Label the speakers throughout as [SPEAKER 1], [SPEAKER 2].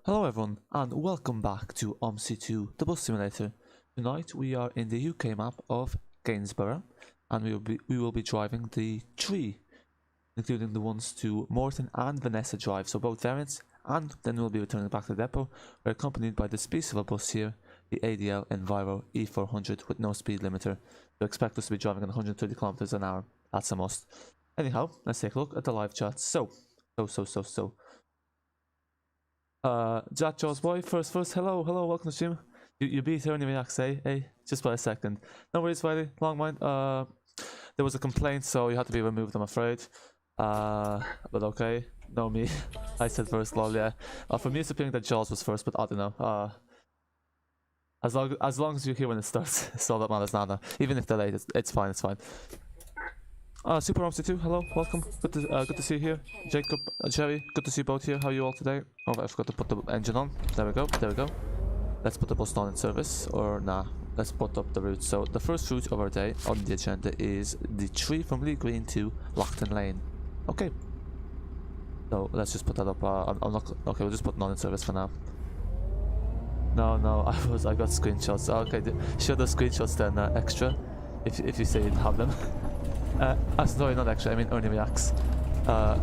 [SPEAKER 1] Hello everyone and welcome back to Omsi 2, the bus simulator. Tonight we are in the UK map of Gainsborough and we will be driving the three, including the ones to Morton and Vanessa Drive, so both variants, and then we'll be returning back to the depot. We're accompanied by this piece of a bus here, the ADL Enviro E400 with no speed limiter. So expect us to be driving at 130 kilometers an hour, that's a must. Anyhow, let's take a look at the live chat. Jack Jaws boy, first, hello, welcome to stream. You beat her anyway, hey, just by a second. No worries, Wiley, long mind. There was a complaint, so you had to be removed, I'm afraid. But okay, no me. I said first, lol, yeah. For me it's appearing that Jaws was first, but I don't know. As long as you hear when it starts, it's all that matters now. Even if they're late, it's fine, it's fine. Super Omsi 2, hello, welcome. Good to see you here. Jacob, Jerry, good to see you both here. How are you all today? Oh, I forgot to put the engine on. There we go. Let's put the bus down in service, or nah, let's put up the route. So the first route of our day on the agenda is the tree from Lee Green to Lockton Lane. Okay. So let's just put that up. I'm not okay. We'll just put none in service for now. No, I got screenshots. Okay, show the screenshots then, extra, if you say you have them. Sorry, not extra, I mean Ernie Reacts.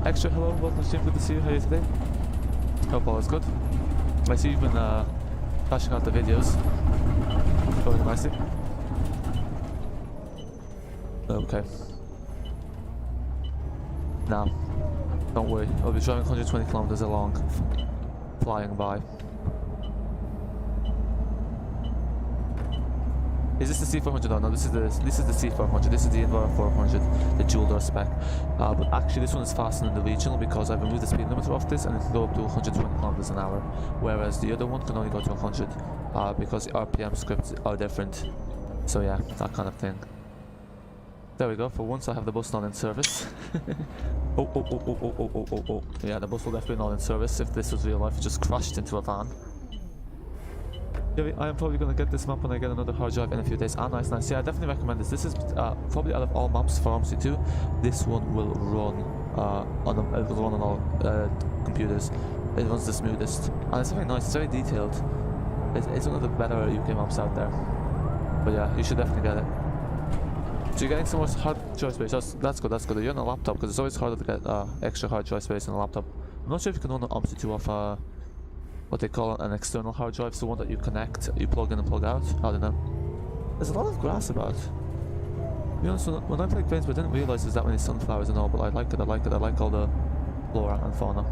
[SPEAKER 1] Extra, hello, welcome to stream, good to see you. How are you today? Hope all is good. I see you've been flashing out the videos. Going nicely. Okay. Now, don't worry, I'll be driving 120 kilometers along, flying by. Is this the C400? Oh, no, this is the C400. This is the Enviro 400, the dual door spec. But actually, this one is faster than the regional because I've removed the speed limiter off this, and it can go up to 120 kilometers an hour, whereas the other one can only go to 100 because the RPM scripts are different. So yeah, that kind of thing. There we go. For once, I have the bus not in service. Oh. Yeah, the bus will definitely not in service. If this was real life, it just crashed into a van. I am probably going to get this map when I get another hard drive in a few days. Nice. Yeah, I definitely recommend this. This is probably out of all maps for Omsi 2, this one will run on all computers. It runs the smoothest, and it's very nice. It's very detailed. It's one of the better UK maps out there. But yeah, you should definitely get it. So you're getting so much hard drive space. That's good. You're on a laptop because it's always harder to get extra hard drive space on a laptop. I'm not sure if you can run an Omsi 2 off what they call an external hard drive, so one that you connect, you plug in and plug out. I don't know. There's a lot of grass about. To be honest, when I played Gainsborough, I didn't realise there's that many sunflowers and all, but I like it. I like all the flora and fauna.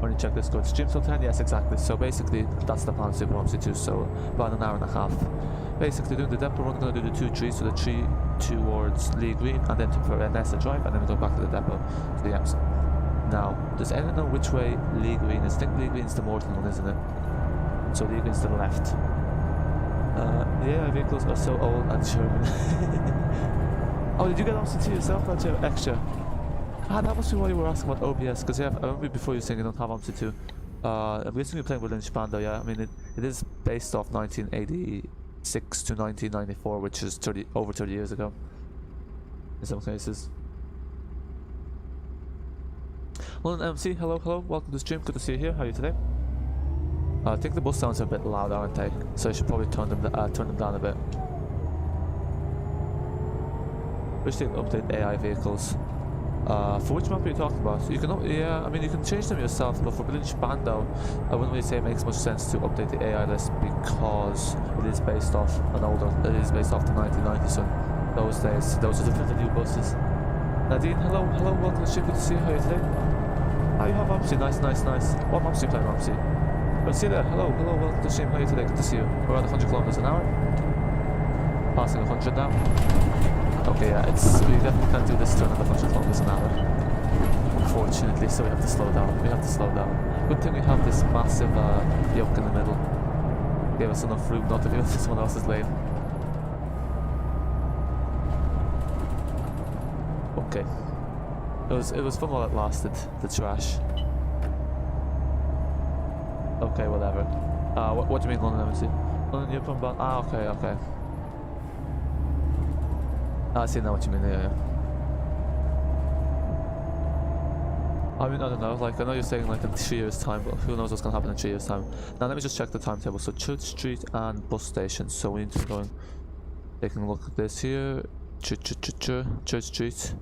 [SPEAKER 1] Only check this good. Stream till 10? Yes, exactly. So basically, that's the plan Super Omsi 2, so about an hour and a half. Basically, doing the depot run, we're going to do the two trees, so the tree towards Lee Green, and then to Vanessa Drive, and then we go back to the depot, to the Ems. Now, does anyone know which way Lee Green is? I think Lee Green's the Morton one, isn't it? So Lee Green's to the left. Yeah, vehicles are so old and German. Oh, did you get Omsi 2 yourself? That's your extra. That must be why you were asking about OBS, because yeah, I remember before you were saying you don't have Omsi 2. I'm guessing you're playing with Lynch Bando, yeah? I mean, it is based off 1986 to 1994, which is over 30 years ago, in some cases. London MC, hello, welcome to the stream, good to see you here. How are you today? I think the bus sounds are a bit loud, aren't they? So I should probably turn them down a bit. Wish they'd update AI vehicles. For which map are you talking about? You can, yeah, I mean you can change them yourself, but for Lynch Bando, I wouldn't really say it makes much sense to update the AI list because it is based off the 1990s. So those days, those are the new buses. Nadine, hello, welcome to the stream, good to see you. How are you today? Oh, you have Omsi, nice. What maps are you playing, Omsi? Well, see you there, hello, welcome to the stream, how are you today? Good to see you. We're at 100 kilometers an hour. Passing 100 now. Okay, yeah, we definitely can't do this turn at 100 kilometers an hour. Unfortunately, so we have to slow down. Good thing we have this massive yoke in the middle. Gave us enough room not to be on someone else's lane. Okay. It was fun while it lasted, the trash. Okay, whatever. What do you mean London MC? London, you're from Bond? Okay. I see now what you mean, yeah. I mean, I don't know, like, I know you're saying like in 3 years time, but who knows what's gonna happen in 3 years time. Now let me just check the timetable. So Church Street and bus station, so we need to go and taking a look at this here. Church Street,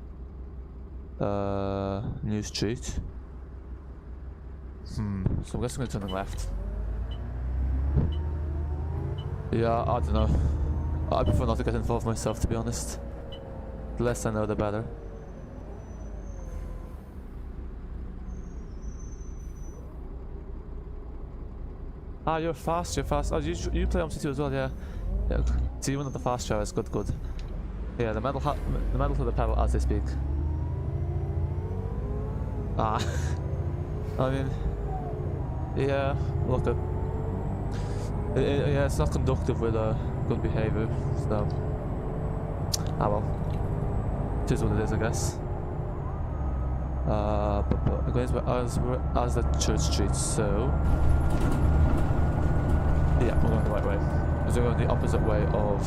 [SPEAKER 1] New Street. So I'm guessing we're turning left. Yeah, I don't know. I prefer not to get involved myself, to be honest. The less I know, the better. Ah, you're fast, you're fast. Oh, you play Omsi 2 as well, yeah. Yeah, so you went at the fast drivers, good. Yeah, the metal to the pedal as they speak. Ah. I mean, yeah, look at... yeah, it's not conductive with good behaviour, so... Ah well. It is what it is, I guess. But going as the Church Street, so... Yeah, we're going the right way. We're going the opposite way of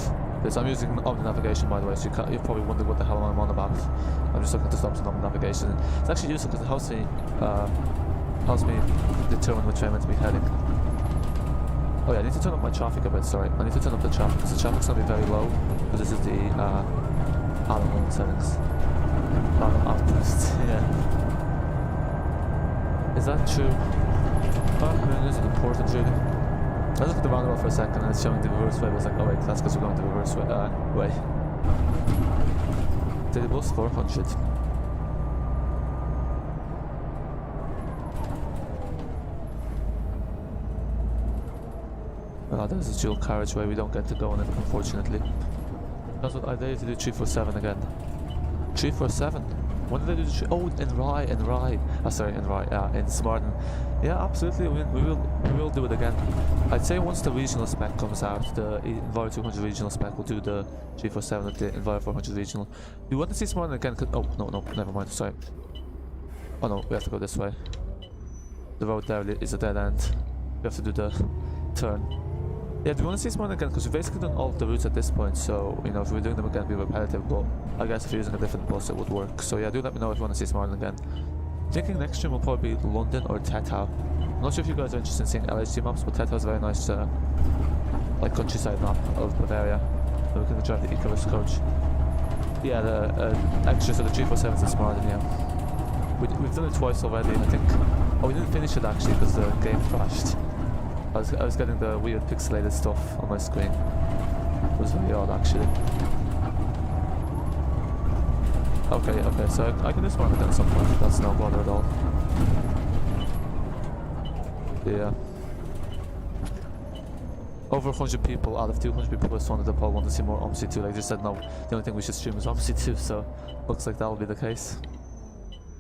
[SPEAKER 1] this. I'm using Omni navigation, by the way, so you're probably wondering what the hell I'm on about. I'm just looking to stop some Omni navigation. It's actually useful because it helps me determine which way I'm meant to be heading. Oh yeah, I need to turn up my traffic a bit, sorry. I need to turn up the traffic because the traffic's going to be very low. Because this is the Addon settings. Addon outpost, yeah. Is that true? Oh, I mean, is it important really? I looked at the roundabout for a second and it's showing the reverse way. I was like, oh wait, that's because we're going the reverse way. Citybus 400. Oh, there's a dual carriageway, we don't get to go on it, unfortunately. That's what I did to do 347 again. 347? When did I do the oh, in Rye. Oh, sorry, in Rye, in Smarden. Yeah, absolutely, we will do it again. I'd say once the regional spec comes out, the Enviro 200 regional spec, we'll do the 347 at the Enviro 400 regional. You want to see Smarden again? Oh, no, never mind, sorry. Oh no, we have to go this way. The road there is a dead end. We have to do the turn. Yeah, do you want to see Smarden again? Because we've basically done all of the routes at this point, so, you know, if we're doing them again, it'd be repetitive, but I guess if you're using a different bus, it would work. So yeah, do let me know if you want to see Smarden again. Thinking next stream will probably be London or Tetau. I'm not sure if you guys are interested in seeing LHC maps, but Tetau is a very nice, like, countryside map of Bavaria. So we can drive the Icarus coach. Yeah, the extras of the 347s in Smarden, yeah. We've done it twice already, I think. Oh, we didn't finish it actually because the game crashed. I was getting the weird pixelated stuff on my screen. It was very odd actually. Okay, so I can do Smarden again at some point. That's no bother at all. Yeah. Over 100 people out of 200 people responded to the poll want to see more Omsi 2. Like they said, no, the only thing we should stream is Omsi 2, so looks like that'll be the case.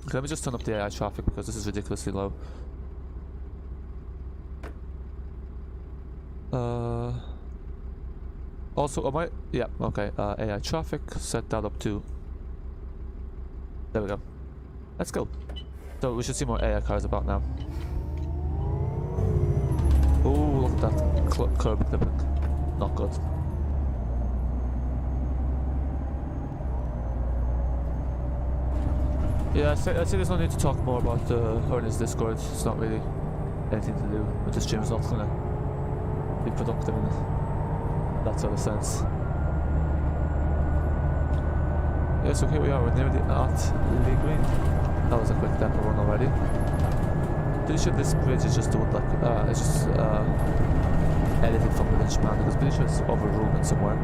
[SPEAKER 1] Okay, let me just turn up the AI traffic because this is ridiculously low. Also, yeah, okay, AI traffic, set that up to, there we go. Let's go. So we should see more AI cars about now. Oh, look at that curb clipping. Not good. Yeah, I'd say there's no need to talk more about Ernest's Discord. It's not really anything to do with the stream. It's not gonna be productive in that sort of sense. Yeah, so here we are, we're nearly at Lee Green. That was a quick demo run already. Pretty sure this bridge is just doing like, it's just edited from the Japan because pretty sure it's overruled in somewhere.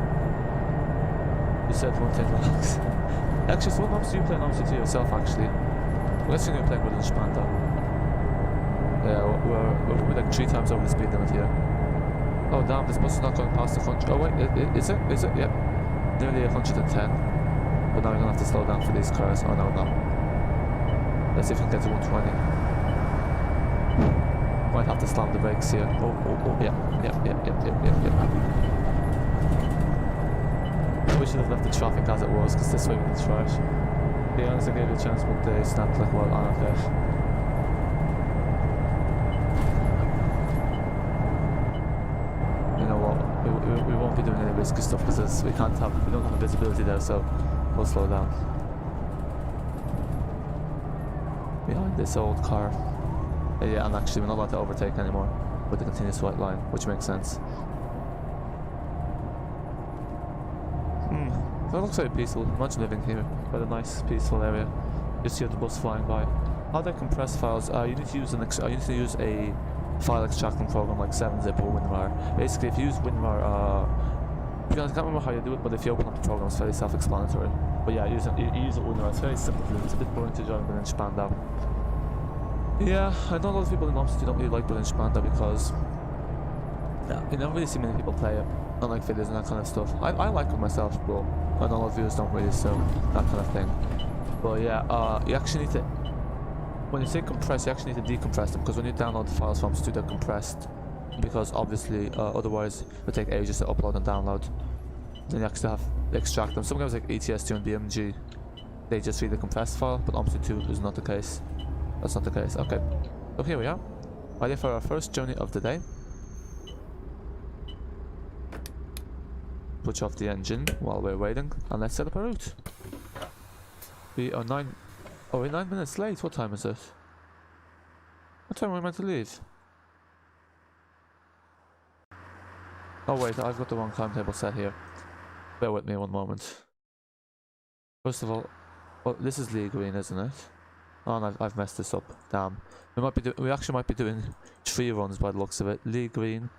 [SPEAKER 1] You said one thing, relax. Actually, so what maps do you play in Omsi 2 yourself actually? I'm guessing you're playing with Japan though. Yeah, we're like 3 times over the speed limit here. Oh damn, this bus is not going past the 100. Oh wait, is it? Yep. Nearly 110. But now we're gonna have to slow down for these cars. Oh no. Let's see if we can get to 120. Might have to slam the brakes here. Oh, yeah. We should have left the traffic as it was, because this way we can trash. To be honest, I gave you a chance, but they snapped like well on there. You know what? We won't be doing any risky stuff because we don't have the visibility there, so we'll slow down. behind this old car. Yeah, and actually we're not allowed to overtake anymore with the continuous white line, which makes sense. That looks very peaceful. Imagine living here, quite a nice, peaceful area. Just hear the bus flying by. How they compress files? You need to use a file extracting program like 7-zip or WinRAR. Basically, if you use WinRAR, I can't remember how you do it, but if you open up the program, it's fairly self-explanatory. But yeah, use it WinRAR. It's very simple to do. It's a bit boring to join Berlin Spandau. Yeah, I know a lot of people in Omsi don't really like Berlin Spandau because you never really see many people play it, unlike videos and that kind of stuff. I like it myself, but I know a lot of viewers don't really, so that kind of thing. But yeah, you actually need to, when you say compress, you actually need to decompress them, because when you download the files from Studio, they're compressed, because obviously otherwise it would take ages to upload and download. Then you actually have to extract them. Some games like ETS2 and BMG, they just read the compressed file, but Omsi 2 is not the case. That's not the case. Okay, so here we are, ready for our first journey of the day. Switch off the engine while we're waiting, and let's set up a route. We are we're 9 minutes late. What time is it? What time are we meant to leave? Oh wait, I've got the wrong timetable set here. Bear with me one moment. First of all, this is Lee Green, isn't it? Oh, and I've messed this up. Damn. We actually might be doing 3 runs by the looks of it. Lee Green.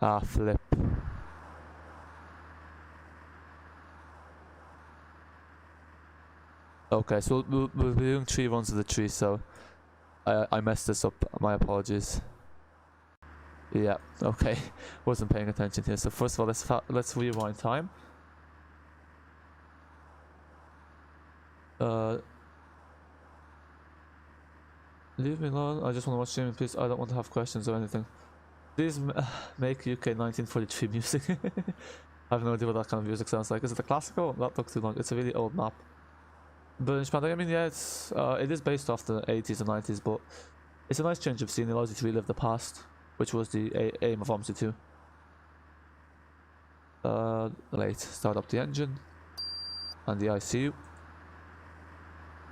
[SPEAKER 1] Ah, flip. Okay, so we'll be doing 3 runs of the tree, so I messed this up. My apologies. Yeah, okay. Wasn't paying attention here. So first of all, let's rewind time. Leave me alone. I just want to watch streaming, please. I don't want to have questions or anything. Please make UK 1943 music. I have no idea what that kind of music sounds like. Is it a classical? That took too long. It's a really old map. But I mean, yeah, it is based off the 80s and 90s, but it's a nice change of scene. It allows you to relive the past, which was the aim of Omsi 2. Late. Start up the engine and the ICU.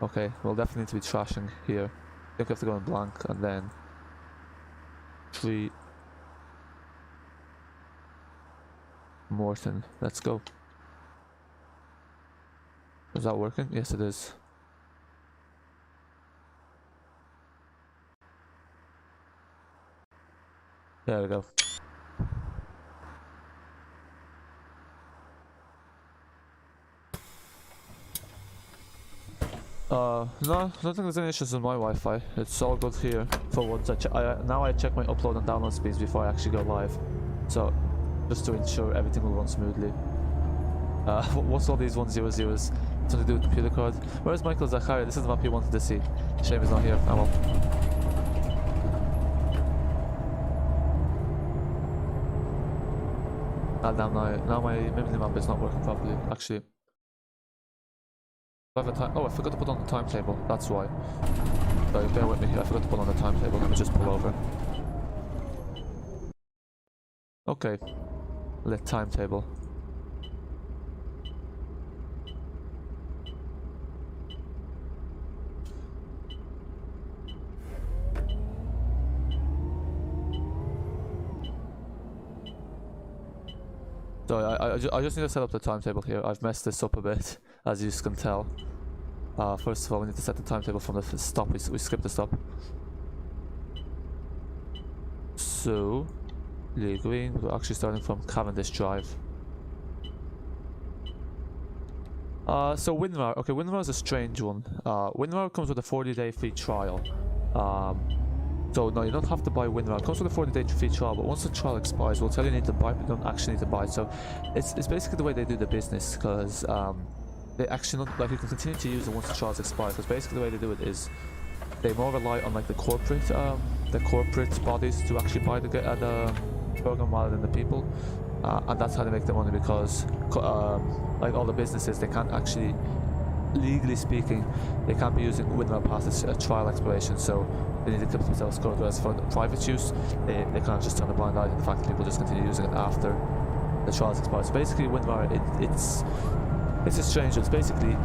[SPEAKER 1] Okay, we'll definitely need to be trashing here. I think we have to go in blank and then 3 Morton. Let's go. Is that working? Yes, it is. There we go. No, I don't think there's any issues with my Wi-Fi. It's all good here. For once, now I check my upload and download speeds before I actually go live. So, just to ensure everything will run smoothly. What's all these 100s? Something to do with computer card. Where's Michael Zachary? This is the map he wanted to see. Shame he's not here. Oh well. Ah damn, now my memory map is not working properly. Actually, I have a time. Oh, I forgot to put on the timetable. That's why. Sorry, bear with me here. I forgot to put on the timetable. Let me just pull over. Okay. Lit timetable. So I just need to set up the timetable here. I've messed this up a bit, as you can tell. First of all, we need to set the timetable from the stop. We skipped the stop. So, Lee Green, we're actually starting from Cavendish Drive. So WinRAR. Okay, WinRAR is a strange one. WinRAR comes with a 40-day free trial. So no, you don't have to buy WinRAR. It comes with a 40-day free trial, but once the trial expires, we'll tell you need to buy it, but you don't actually need to buy it. So it's basically the way they do the business, because they actually not, like, you can continue to use it once the trials expire. Because basically the way they do it is they more rely on like the corporate bodies to actually buy the program rather than the people, and that's how they make their money. Because like all the businesses, they can't actually, legally speaking, they can't be using WinRAR past a trial expiration. So they need to keep themselves covered. Whereas for private use, they kind of just turn a blind eye to the fact that people just continue using it after the trials expire. So basically WinRAR, it's a strange one. It's basically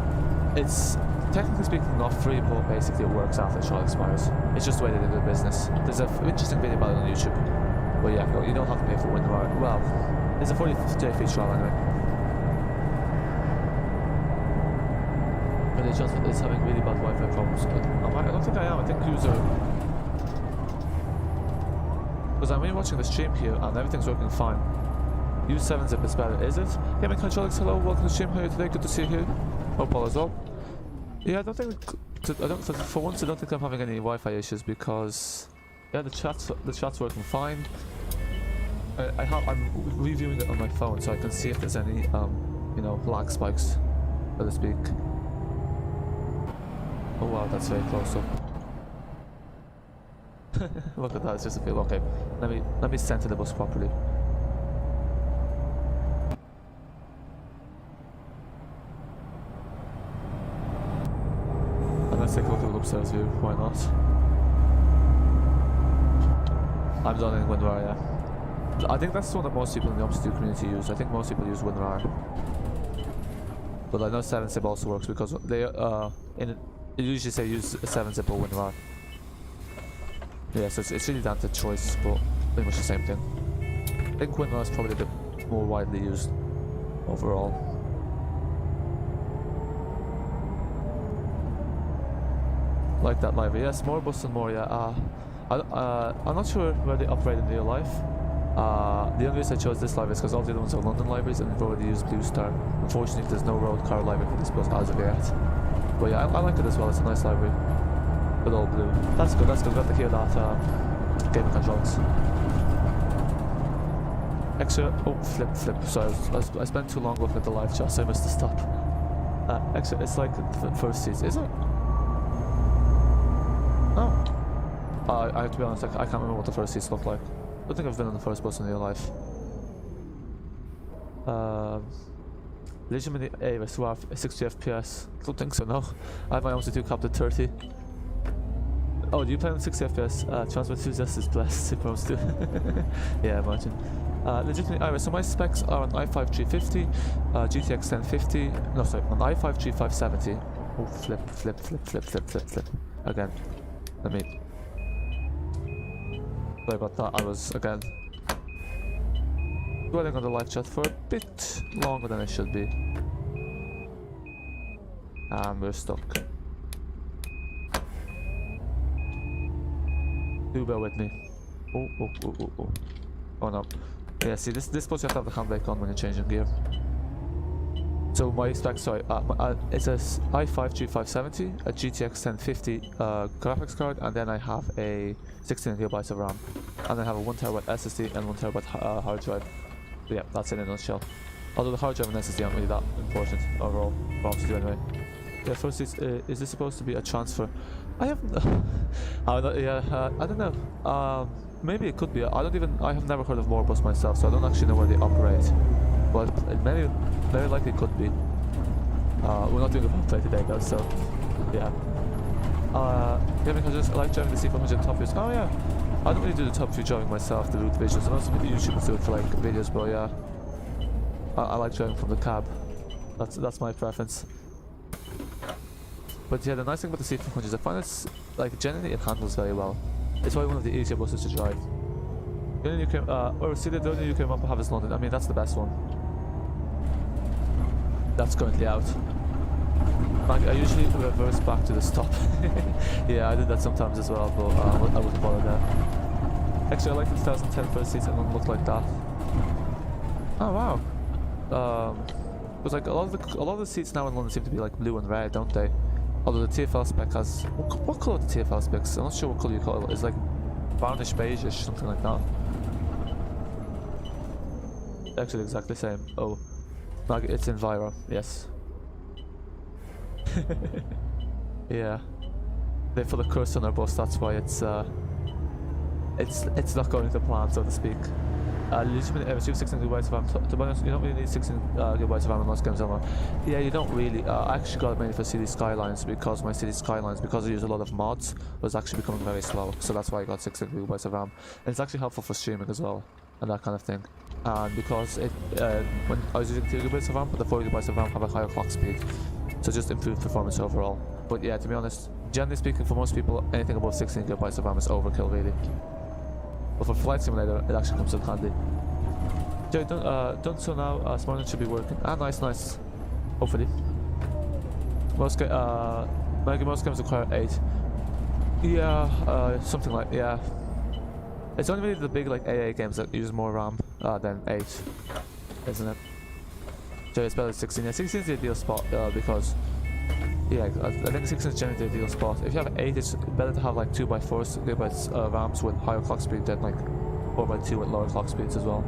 [SPEAKER 1] It's technically speaking not free, but basically it works after the trial expires. It's just the way they do their business. There's an interesting video about it on YouTube. But yeah, no, you don't have to pay for WinRAR. Well, it's a 40-day free trial anyway. But it's having really bad Wi-Fi problems. I don't think I am. I think user... Because I'm really watching the stream here and everything's working fine. Use 7-zip is better, is it? Gaming Controlix, hello, welcome to the stream. How are you today? Good to see you here. Hope all is well. Yeah, I don't think... for once I don't think I'm having any Wi-Fi issues because... Yeah, the chat's working fine. I'm reviewing it on my phone so I can see if there's any, you know, lag spikes, so to speak. Oh wow, that's very close up. Look at that, it's just a feel. Okay, let me center the bus properly. And let's take a look at the upstairs view, why not? I'm done in WinRAR, yeah. I think that's the one that most people in the Omsi community use. I think most people use WinRAR. But I know 7-zip also works because they it usually say use 7-zip or WinRAR. Yeah, so it's really down to choice, but pretty much the same thing. I think WinRAR is probably a bit more widely used overall. Like that library, yes, more bus and more, yeah. I'm not sure where they operate in real life. The only reason I chose this library is because all the other ones are London libraries and we've already used Blue Star. Unfortunately, there's no road car library for this bus as of yet. But yeah, I like it as well, it's a nice library. With all blue. That's good, glad to hear that gaming controls. Extra, oh, flip. Sorry, I spent too long looking at the live chat, so I missed the stop. Extra, it's like the first seats, is it? Oh. I have to be honest, I can't remember what the first seats look like. I don't think I've been on the first bus in real life. Legitimately Avis, wow, 60 FPS. Don't think so, no. I have my Omsi 2 capped at 30. Oh, do you play on 60 FPS? TransportEnthusiast is blessed, Super Omsi 2. Yeah, imagine. Legitimately Iris, so my specs are an i5 350, GTX 1050, no sorry, an i5 3570. Oh, flip. Again, let me... Sorry about that, I was, again, dwelling on the live chat for a bit longer than I should be. And we're stuck. Do bear with me. Oh no. Yeah, see, this bus you have to have the handbrake on when you're changing gear. So my specs, sorry, it's a i5 3570, a GTX 1050 graphics card, and then I have a 16GB of RAM. And I have a 1TB SSD and 1TB hard drive. So yeah, that's it in a nutshell. Although the hard drive and SSD aren't really that important overall, for to do anyway. Yeah, first is this supposed to be a transfer? I haven't... I don't know. Maybe it could be. I have never heard of Moorbus myself, so I don't actually know where they operate. But it very likely could be. We're not doing a play today though, so yeah. Gaming I like driving the C400 top views. Oh yeah. I don't really do the top view driving myself, the route visuals. I know some YouTubers do it for like videos, but yeah. I like driving from the cab. That's my preference. But yeah, the nice thing about the C400 is I find it's like generally it handles very well. It's probably one of the easier buses to drive. The only UK, the only UK map I have is London. I mean, that's the best one. That's currently out. I usually reverse back to the stop. Yeah, I did that sometimes as well, but I wouldn't bother there. Actually, I like the 2010 first seats, it don't look like that. Oh wow. Because like a lot of the seats now in London seem to be like blue and red, don't they? Although the TFL spec has... What colour are the TFL specs? I'm not sure what colour you call it. It's like brownish beige-ish, something like that. Actually exactly the same. Oh. It's Enviro, yes. Yeah. They put a curse on our bus, that's why it's not going to plan, so to speak. Legitimately, if you have 16 GB of RAM, to be honest, you don't really need 16 GB of RAM in most games anymore. Yeah, you don't really. I actually got it mainly for City Skylines because my City Skylines, because I use a lot of mods, was actually becoming very slow. So that's why I got 16 GB of RAM. And it's actually helpful for streaming as well, and that kind of thing. And because when I was using 2 GB of RAM, but the 4 GB of RAM have a higher clock speed. so just improved performance overall. But yeah, to be honest, generally speaking, for most people, anything above 16 gigabytes of RAM is overkill, really. But for Flight Simulator, it actually comes in handy. Joey, done so now. Smart should be working. Ah, nice, nice. Hopefully. Most games require 8. Yeah, something like, yeah. It's only really the big like AA games that use more RAM than 8, isn't it? So it's better than 16. Yeah, 16 is the ideal spot because, yeah, I think 16 is generally the ideal spot. If you have 8, it's better to have like 2x4 gigabytes RAMs with higher clock speed than like 4x2 with lower clock speeds as well.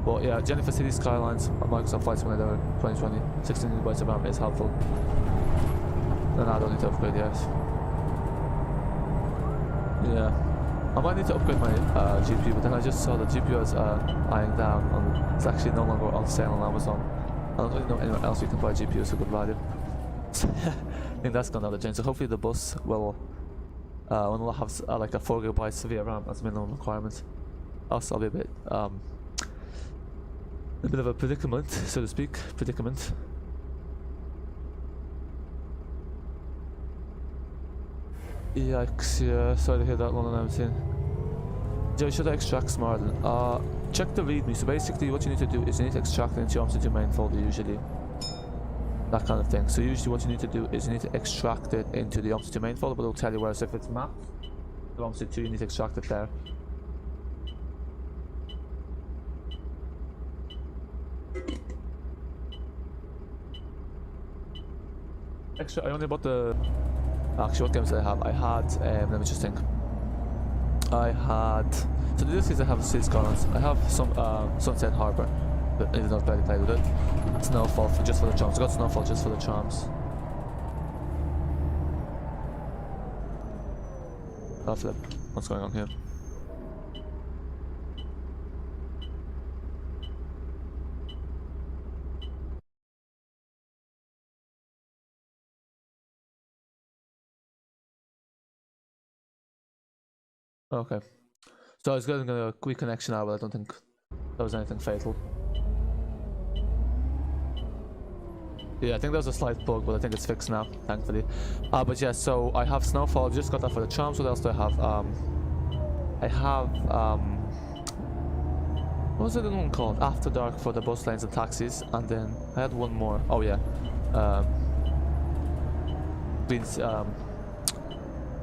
[SPEAKER 1] But yeah, generally for City Skylines on Microsoft Flight Simulator 2020, 16 gigabytes of RAM is helpful. And I don't need to upgrade yet. Yeah. I might need to upgrade my GPU, but then I just saw the GPU is eyeing down, and it's actually no longer on sale on Amazon. I don't really know anywhere else you can buy GPUs for good value. So I think that's gone out of change. So hopefully the bus will have like a 4 gigabytes via RAM as minimum requirement. Else I'll be a bit of a predicament, so to speak. Predicament. Yikes, yeah, sorry to hear that, London M10. Joe, should I extract Smarden? Check the readme. So basically what you need to do is you need to extract it into your Omsi main folder usually. That kind of thing. So usually what you need to do is you need to extract it into the Omsi main folder, but it'll tell you where. So if it's mapped to Omsi 2, you need to extract it there. Extra, I only bought the... Actually, what games did I have? I had, let me just think. I had... So the DLCs I have City Skylines. I have some Sunset Harbour, but even though I've barely played with it. Snowfall just for the charms. I got Snowfall just for the charms. Oh flip. What's going on here? Okay. So I was getting a quick connection now, but I don't think there was anything fatal. Yeah, I think there was a slight bug, but I think it's fixed now, thankfully. But yeah, so I have Snowfall. I've just got that for the charms. What else do I have? What was the other one called? After Dark for the bus lanes and taxis, and then I had one more. Oh yeah.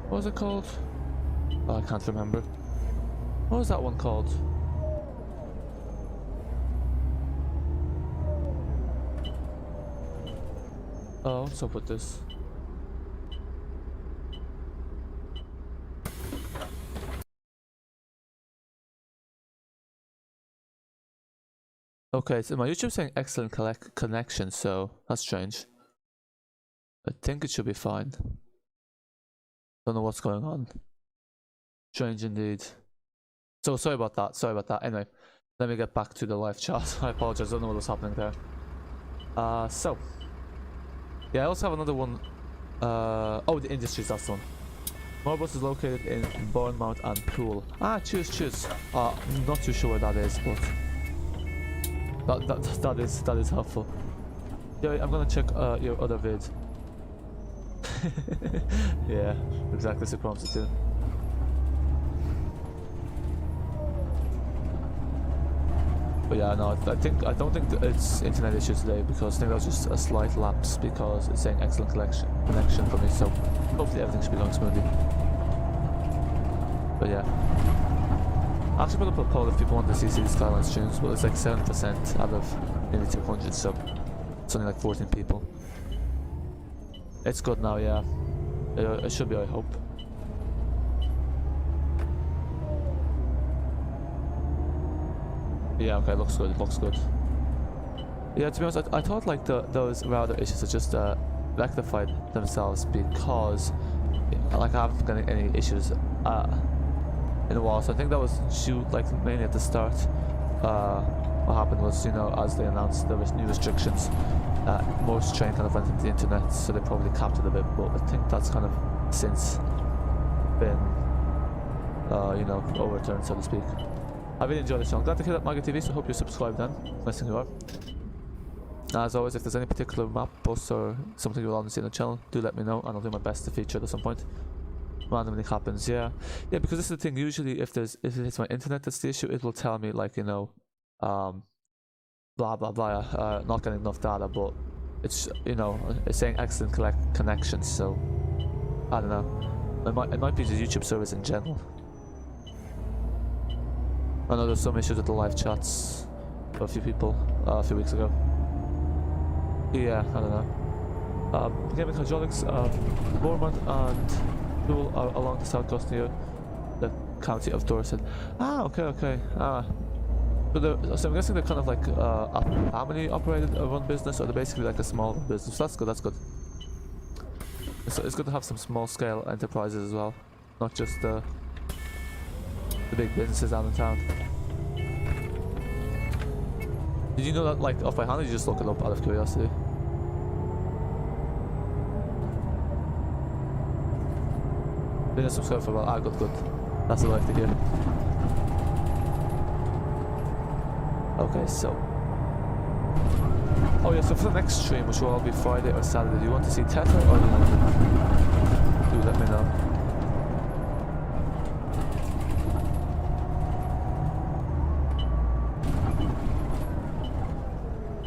[SPEAKER 1] What was it called? Oh, I can't remember. What was that one called? Oh, what's up with this? Okay, so my YouTube's saying excellent connection, so that's strange. I think it should be fine. Don't know what's going on. Strange indeed. So sorry about that. Anyway, let me get back to the live chat. I apologize, I don't know what was happening there. So yeah, I also have another one. Oh, the Industries, that's the one. More bus is located in Bournemouth and Poole. Ah, choose. Not too sure where that is, but that is helpful. Yeah, I'm gonna check your other vid. Yeah, exactly, super Omsi too. But yeah, no, I don't think it's internet issue today, because I think that was just a slight lapse, because it's saying excellent connection for me, so hopefully everything should be going smoothly. But yeah, I actually put up a poll if people want to see City Skylines streams, but it's like 7% out of nearly 200, so it's only like 14 people. It's good now, yeah. It should be, I hope. Yeah, okay, looks good, Yeah, to be honest, I thought like those router issues are just rectified themselves, because like I haven't got any issues in a while, so I think that was due like mainly at the start. What happened was, you know, as they announced there was new restrictions, most train kind of went into the internet, so they probably capped it a bit, but I think that's kind of since been you know, overturned, so to speak. I really enjoyed the song. Glad to hear that, Mega TV, so hope you're subscribed then. Nice thing you are. As always, if there's any particular map posts or something you want to see on the channel, do let me know and I'll do my best to feature it at some point. Randomly happens, yeah, because this is the thing. Usually if it's my internet that's the issue, it will tell me like, you know, blah blah blah, not getting enough data, but it's, you know, it's saying excellent connection, so I don't know. It might be the YouTube service in general. I know there's some issues with the live chats for a few people a few weeks ago. Yeah, I don't know. Gaming hydraulics, Bournemouth and Poole are along the south coast near the county of Dorset. Ah, okay. So I'm guessing they're kind of like a family operated run business, or they're basically like a small business. That's good. So it's good to have some small scale enterprises as well, not just the big businesses down in town. Did you know that, like, off by hand, or did you just look it up out of curiosity? Didn't subscribe for a while. Ah, good. That's what I like to hear. Okay, so. Oh yeah, so for the next stream, which will all be Friday or Saturday, do you want to see Teta or London? Do let me know.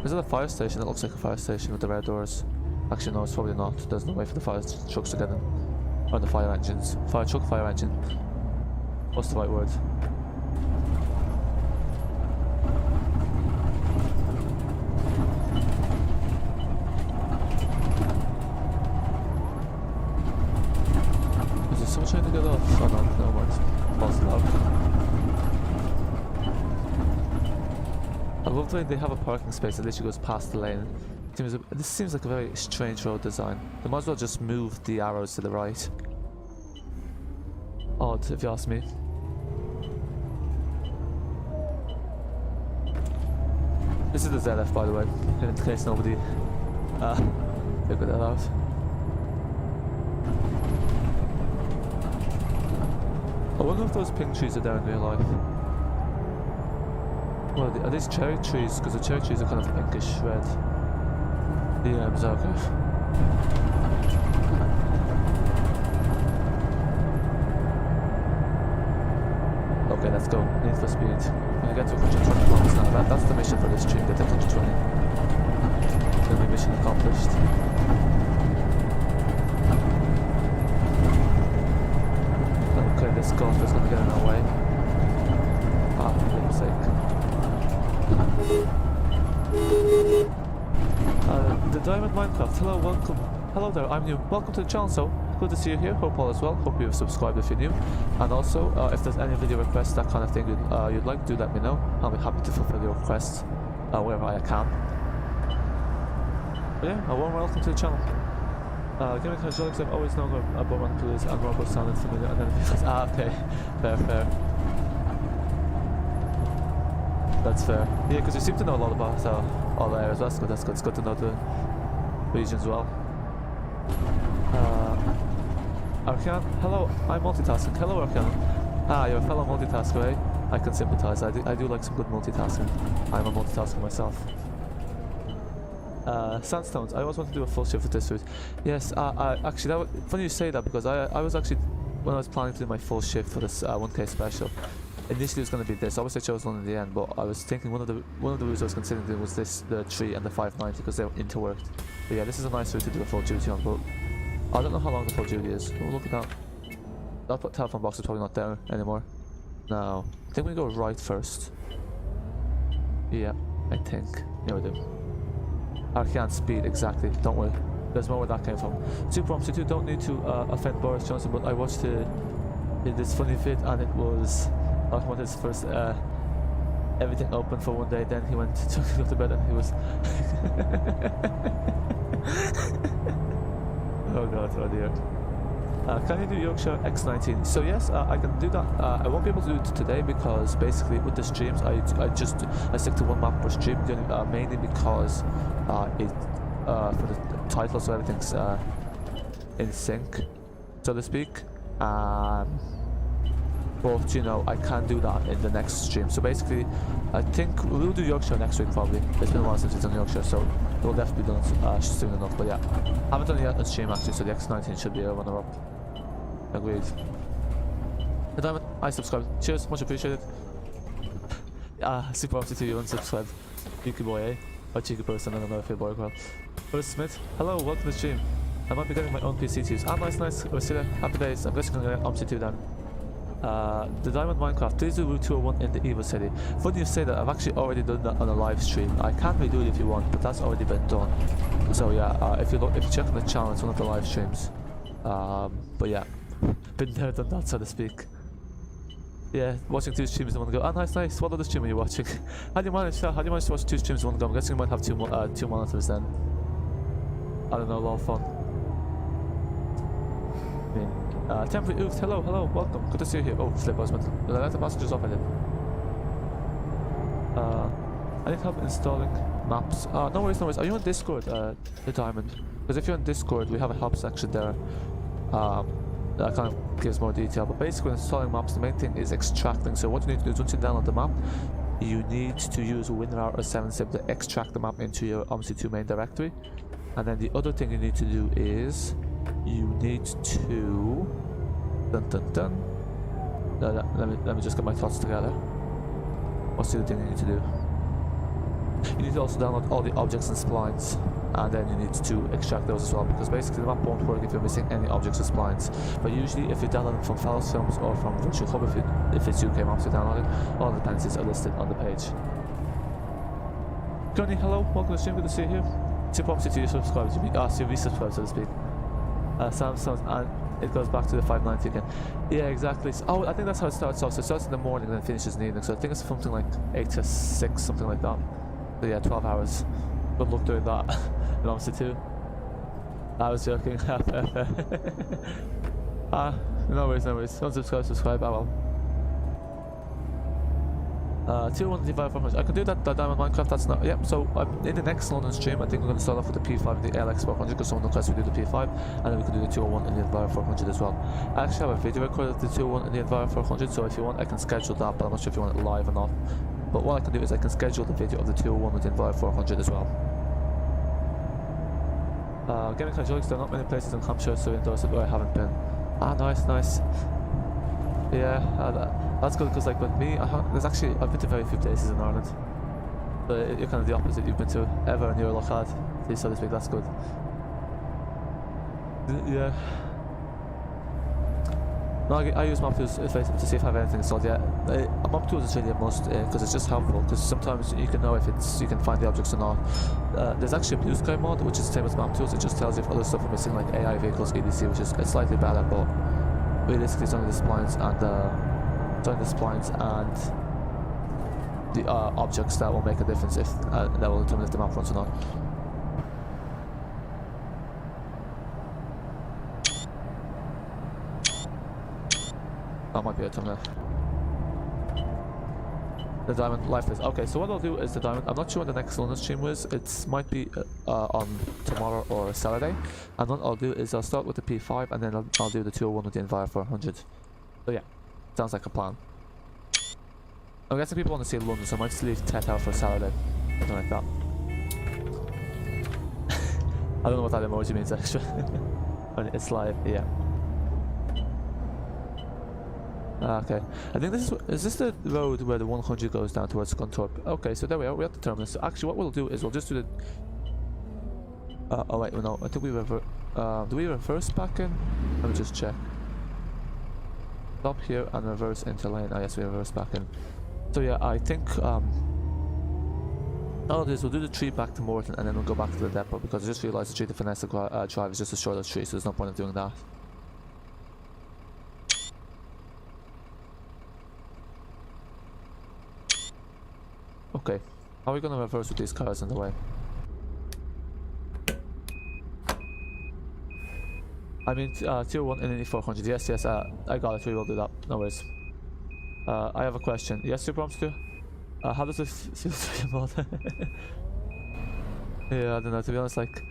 [SPEAKER 1] Is it a fire station? It looks like a fire station with the red doors. Actually, no, it's probably not. There's no way for the fire trucks to get in. Or the fire engines. Fire truck, fire engine. What's the right word? Is there someone trying to get off? Oh no, never mind. False alarm. I love the way they have a parking space that literally goes past the lane. This seems like a very strange road design. They might as well just move the arrows to the right. Odd, if you ask me. This is the ZF, by the way, in case nobody figured that out. I wonder if those pink trees are there in real life. Well, are these cherry trees? Because the cherry trees are kind of pinkish red. Yeah, exactly. Okay, let's go. Need for speed. When I get to 120 kilometers now, that's the mission for this stream. Get to 120. Then the mission accomplished. Okay, this golf is going to get in our way. Ah, for goodness sake. The Diamond Minecraft, hello, welcome. Hello there, I'm new. Welcome to the channel, so good to see you here. Hope all is well. Hope you've subscribed if you're new. And also, if there's any video requests, that kind of thing you'd like, do let me know. I'll be happy to fulfill your requests wherever I can. But yeah, a warm welcome to the channel. Gaming hydraulics, I've always known where Bowman is and Robot sounded familiar, and then it feels, okay, fair. That's fair. Yeah, because you seem to know a lot about all the areas. That's good. It's good to know the regions well. Arcan, hello. I'm multitasking. Hello, Arcan. Ah, you're a fellow multitasker, eh? I can sympathize. I do like some good multitasking. I'm a multitasker myself. Sandstones. I always want to do a full shift with this route. Yes. Actually, funny you say that, because I was actually, when I was planning to do my full shift for this 1K special, initially it was going to be this. Obviously I chose one in the end, but I was thinking one of the routes I was considering doing was this, the 3 and the 590, because they were interworked. But yeah, this is a nice route to do a full duty on, but I don't know how long the full duty is. Oh, look at that. That telephone box is probably not there anymore. No, I think we go right first. Yeah, I think. Yeah, we do. Archean speed, exactly. Don't worry. There's more where that came from. Super Omsi 2, don't need to offend Boris Johnson, but I watched this funny vid, and it was one of his first everything open for one day. Then he went to go to bed, and he was oh god, oh dear. Can you do Yorkshire X19? So yes, I can do that. I won't be able to do it today because basically with the streams I stick to one map per stream, mainly because for the title, so everything's in sync, so to speak. But you know, I can do that in the next stream. So basically, I think we'll do Yorkshire next week probably. It's been a while since we've done Yorkshire, so It will definitely be done soon enough, but yeah. Haven't done it yet on stream actually, so the X19 should be a runner-up. Agreed. The Diamond, I subscribed. Cheers, much appreciated. Super Omsi to you, unsubscribed. Cheeky boy, eh? Or cheeky person, I don't know if you're boy girl. Bruce Smith, hello, welcome to the stream. I might be getting my own PC to use. Ah, nice, nice. Wasila, happy days. I'm guessing I'm gonna get Omsi 2 then. The Diamond Minecraft, please do Route 201 in the Evil City. Funny you say that, I've actually already done that on a live stream. I can redo it if you want, but that's already been done. So yeah, if you check on the channel, it's one of the live streams. But yeah, been there, done that, so to speak. Yeah, watching 2 streams in one go. Ah, nice, nice. What other stream are you watching? How do you manage to watch 2 streams in one go? I'm guessing you might have two monitors then. I don't know, a lot of fun. Temporary Oof, hello, welcome. Good to see you here. Oh, slip Osmond. Did I let the passengers off? I did. I need help installing maps. No worries, no worries. Are you on Discord, the Diamond? Because if you're on Discord, we have a help section there. That kind of gives more detail. But basically, installing maps, the main thing is extracting. So what you need to do is once you download the map, you need to use WinRAR or 7zip to extract the map into your Omsi 2 main directory. And then the other thing you need to do is you need to let me just get my thoughts together. What's the other thing you need to do? You need to also download all the objects and splines, and then you need to extract those as well, because basically the map won't work if you're missing any objects or splines. But usually if you download them from Files Films or from Virtual Hub, if it's UK Maps you download it, all the dependencies are listed on the page. Johnny, hello, welcome to the stream, good to see you here. Super Omsi to you subscribers, you resubscribe so to speak. And it goes back to the 590 again. Yeah, exactly. So, oh, I think that's how it starts off. So it starts in the morning and then finishes in the evening. So I think it's something like 8 to 6, something like that. So yeah, 12 hours. Good luck doing that in Omsi 2. I was joking. No worries, no worries. Don't subscribe, I will. Tier 1 Divide 400. I can do that Diamond Minecraft, that's not. Yep, so in the next London stream, I think we're going to start off with the P5 and the LX 400 because someone requested we do the P5, and then we can do the 201 and the Enviro 400 as well. I actually have a video recorded of the 201 and the Enviro 400, so if you want, I can schedule that, but I'm not sure if you want it live or not. But what I can do is I can schedule the video of the 201 with the Enviro 400 as well. Gaming hydraulics, there are not many places in Hampshire, so endorse it where I haven't been. Ah, nice, nice. Yeah, that's good because like with me, I've been to very few places in Ireland. So you're kind of the opposite. You've been to ever and you're Lochad, so to speak. That's good. Yeah. No, I use map tools to see if I have anything installed. Yeah, map tools is really a must because it's just helpful. Because sometimes you can know if you can find the objects or not. There's actually a blue sky mod which is the same as map tools. It just tells you if other stuff are missing, like AI vehicles, EDC, which is slightly better, but realistically it's only the splines and the objects that will make a difference if that will determine if the map runs or not. That might be a thumbnail. The Diamond life is okay. So what I'll do is the Diamond. I'm not sure when the next London stream is. It might be on tomorrow or Saturday. And what I'll do is I'll start with the P5 and then I'll do the 201 with the Enviro 400. So yeah, sounds like a plan. I'm guessing people want to see London, so I might just leave Tet out for Saturday, something like that. I don't know what that emoji means actually. It's live, yeah. Okay, I think is this the road where the 100 goes down towards Scunthorpe? Okay, so there we are, we're at the terminus. So actually what we'll do is we'll just do the... oh wait, no, I think we do we reverse back in? Let me just check. Stop here and reverse into lane. Oh yes, we reverse back in. So yeah, I think all it is, we'll do the tree back to Morton and then we'll go back to the depot because I just realised the tree to Finesse Drive is just a shorter tree, so there's no point in doing that. Okay, how are we going to reverse with these cars in the way? I mean, tier 1 in an E400. Yes, yes, I got it. We will do that. No worries. I have a question. Yes, Super Omsi? How does it feel to be mod? Yeah, I don't know. To be honest, like,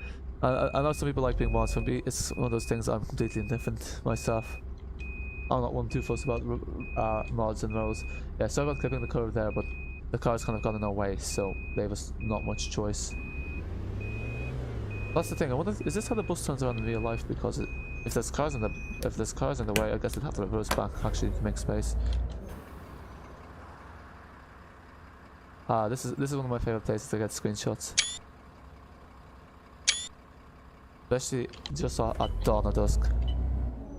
[SPEAKER 1] I know some people like being mods. For me, it's one of those things I'm completely indifferent myself. I'm not one too fussed about mods and roles. Yeah, sorry about clipping the curve there, but the car's kind of got in our way, so they have us not much choice. That's the thing. I wonder, is this how the bus turns around in real life? Because if there's cars in the way, I guess it'd have to reverse back actually to make space. This is one of my favorite places to get screenshots. Especially just at dawn or dusk.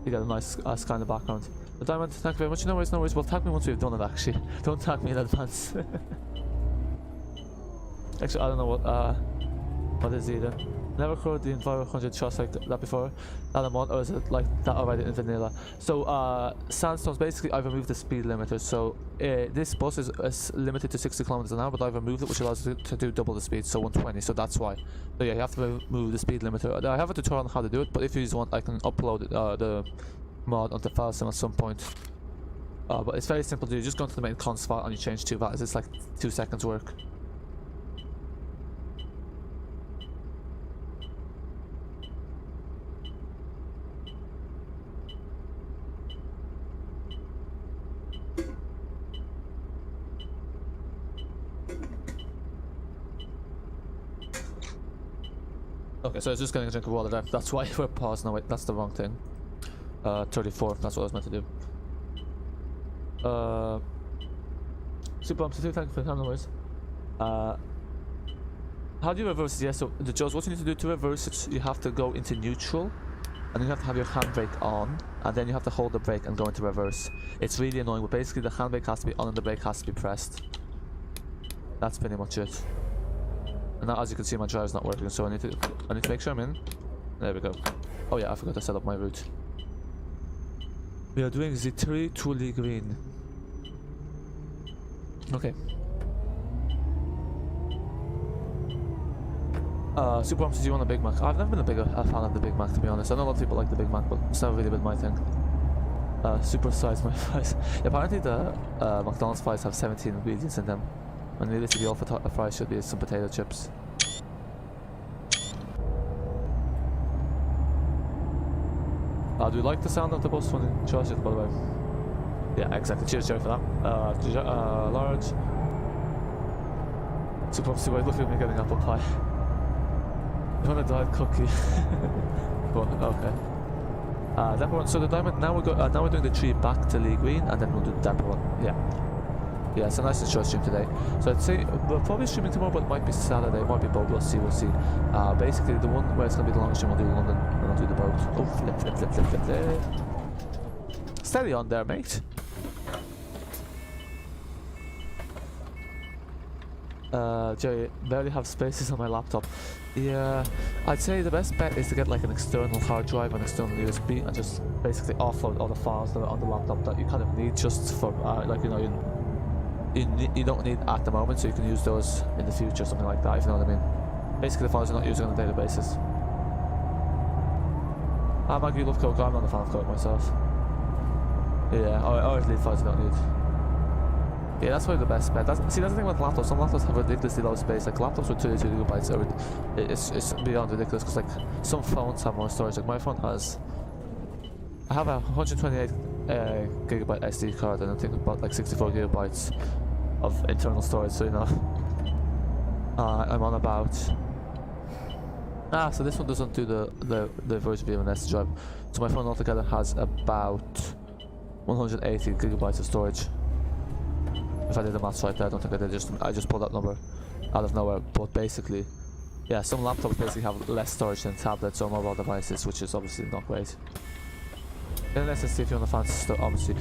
[SPEAKER 1] You get a nice sky in the background. But Diamond, thank you very much. No worries, no worries. Well, tag me once we've done it actually. Don't tag me in advance. Actually, I don't know what is either. Never heard the Enviro E400 shots like that before. That I'm on, or is it like that already in vanilla? So Sandstone's basically I've removed the speed limiter. So this bus is limited to 60 kilometers an hour, but I've removed it, which allows it to do double the speed, so 120. So that's why. So yeah, you have to remove the speed limiter. I have a tutorial on how to do it, but if you want, I can upload the mod onto FileSim at some point. But it's very simple to do. You just go into the main cons file and you change two values. It's like 2 seconds work. Okay, so it's just getting a drink of water there. That's why we're paused now. Wait, that's the wrong thing. 34, that's what I was meant to do. Super Omsi, thank you for the noise. How do you reverse it? Yeah, so the Joes, what you need to do to reverse it, you have to go into neutral, and then you have to have your handbrake on, and then you have to hold the brake and go into reverse. It's really annoying, but basically the handbrake has to be on and the brake has to be pressed. That's pretty much it. And now, as you can see, my drive's not working, so I need to make sure I'm in. There we go. Oh yeah, I forgot to set up my route. We are doing the 3 to Lee Green. Okay. Super Omsi, do you want a Big Mac? I've never been a fan of the Big Mac, to be honest. I know a lot of people like the Big Mac, but it's never really been my thing. Super size my fries. Yeah, apparently the McDonald's fries have 17 ingredients in them. And realistically, all fries should be some potato chips. Do you like the sound of the bus when it charges, by the way? Yeah, exactly. Cheers, Jerry, for that. Large. Super Omsi, wait, look at me getting apple pie. You want a diet cookie? But, okay. Depot one. So the diamond. Now we're doing the tree back to Lee Green, and then we'll do the depot one. Yeah. Yeah, it's a nice and short stream today. So I'd say we're probably streaming tomorrow, but it might be Saturday, it might be both. We'll see. Basically, the one where it's going to be the longest stream, we'll do London, and I'll do the boat. Oh, flip. Steady on there, mate. Jerry, barely have spaces on my laptop. Yeah, I'd say the best bet is to get like an external hard drive and external USB, and just basically offload all the files that are on the laptop that you kind of need just for, like, you know, you don't need at the moment, so you can use those in the future, something like that, if you know what I mean. Basically the files you're not using on a daily basis. Maggie, you love Coke. I'm not a fan of Coke myself. Yeah, or at least files you don't need. Yeah, that's probably the best bet. See, that's the thing with laptops. Some laptops have ridiculously low space. Like laptops with 32 gigabytes, it's beyond ridiculous, because like some phones have more storage. Like my phone has, I have a 128 gigabyte SD card, and I think about like 64 gigabytes of internal storage, so you know. I'm on about... so this one doesn't do the version of an SD drive. So my phone altogether has about 180 gigabytes of storage. If I did the maths right there, I don't think I did. I just pulled that number out of nowhere. But basically, yeah, some laptops basically have less storage than tablets or mobile devices, which is obviously not great. Get an SSD if you want a fancy stuff, obviously.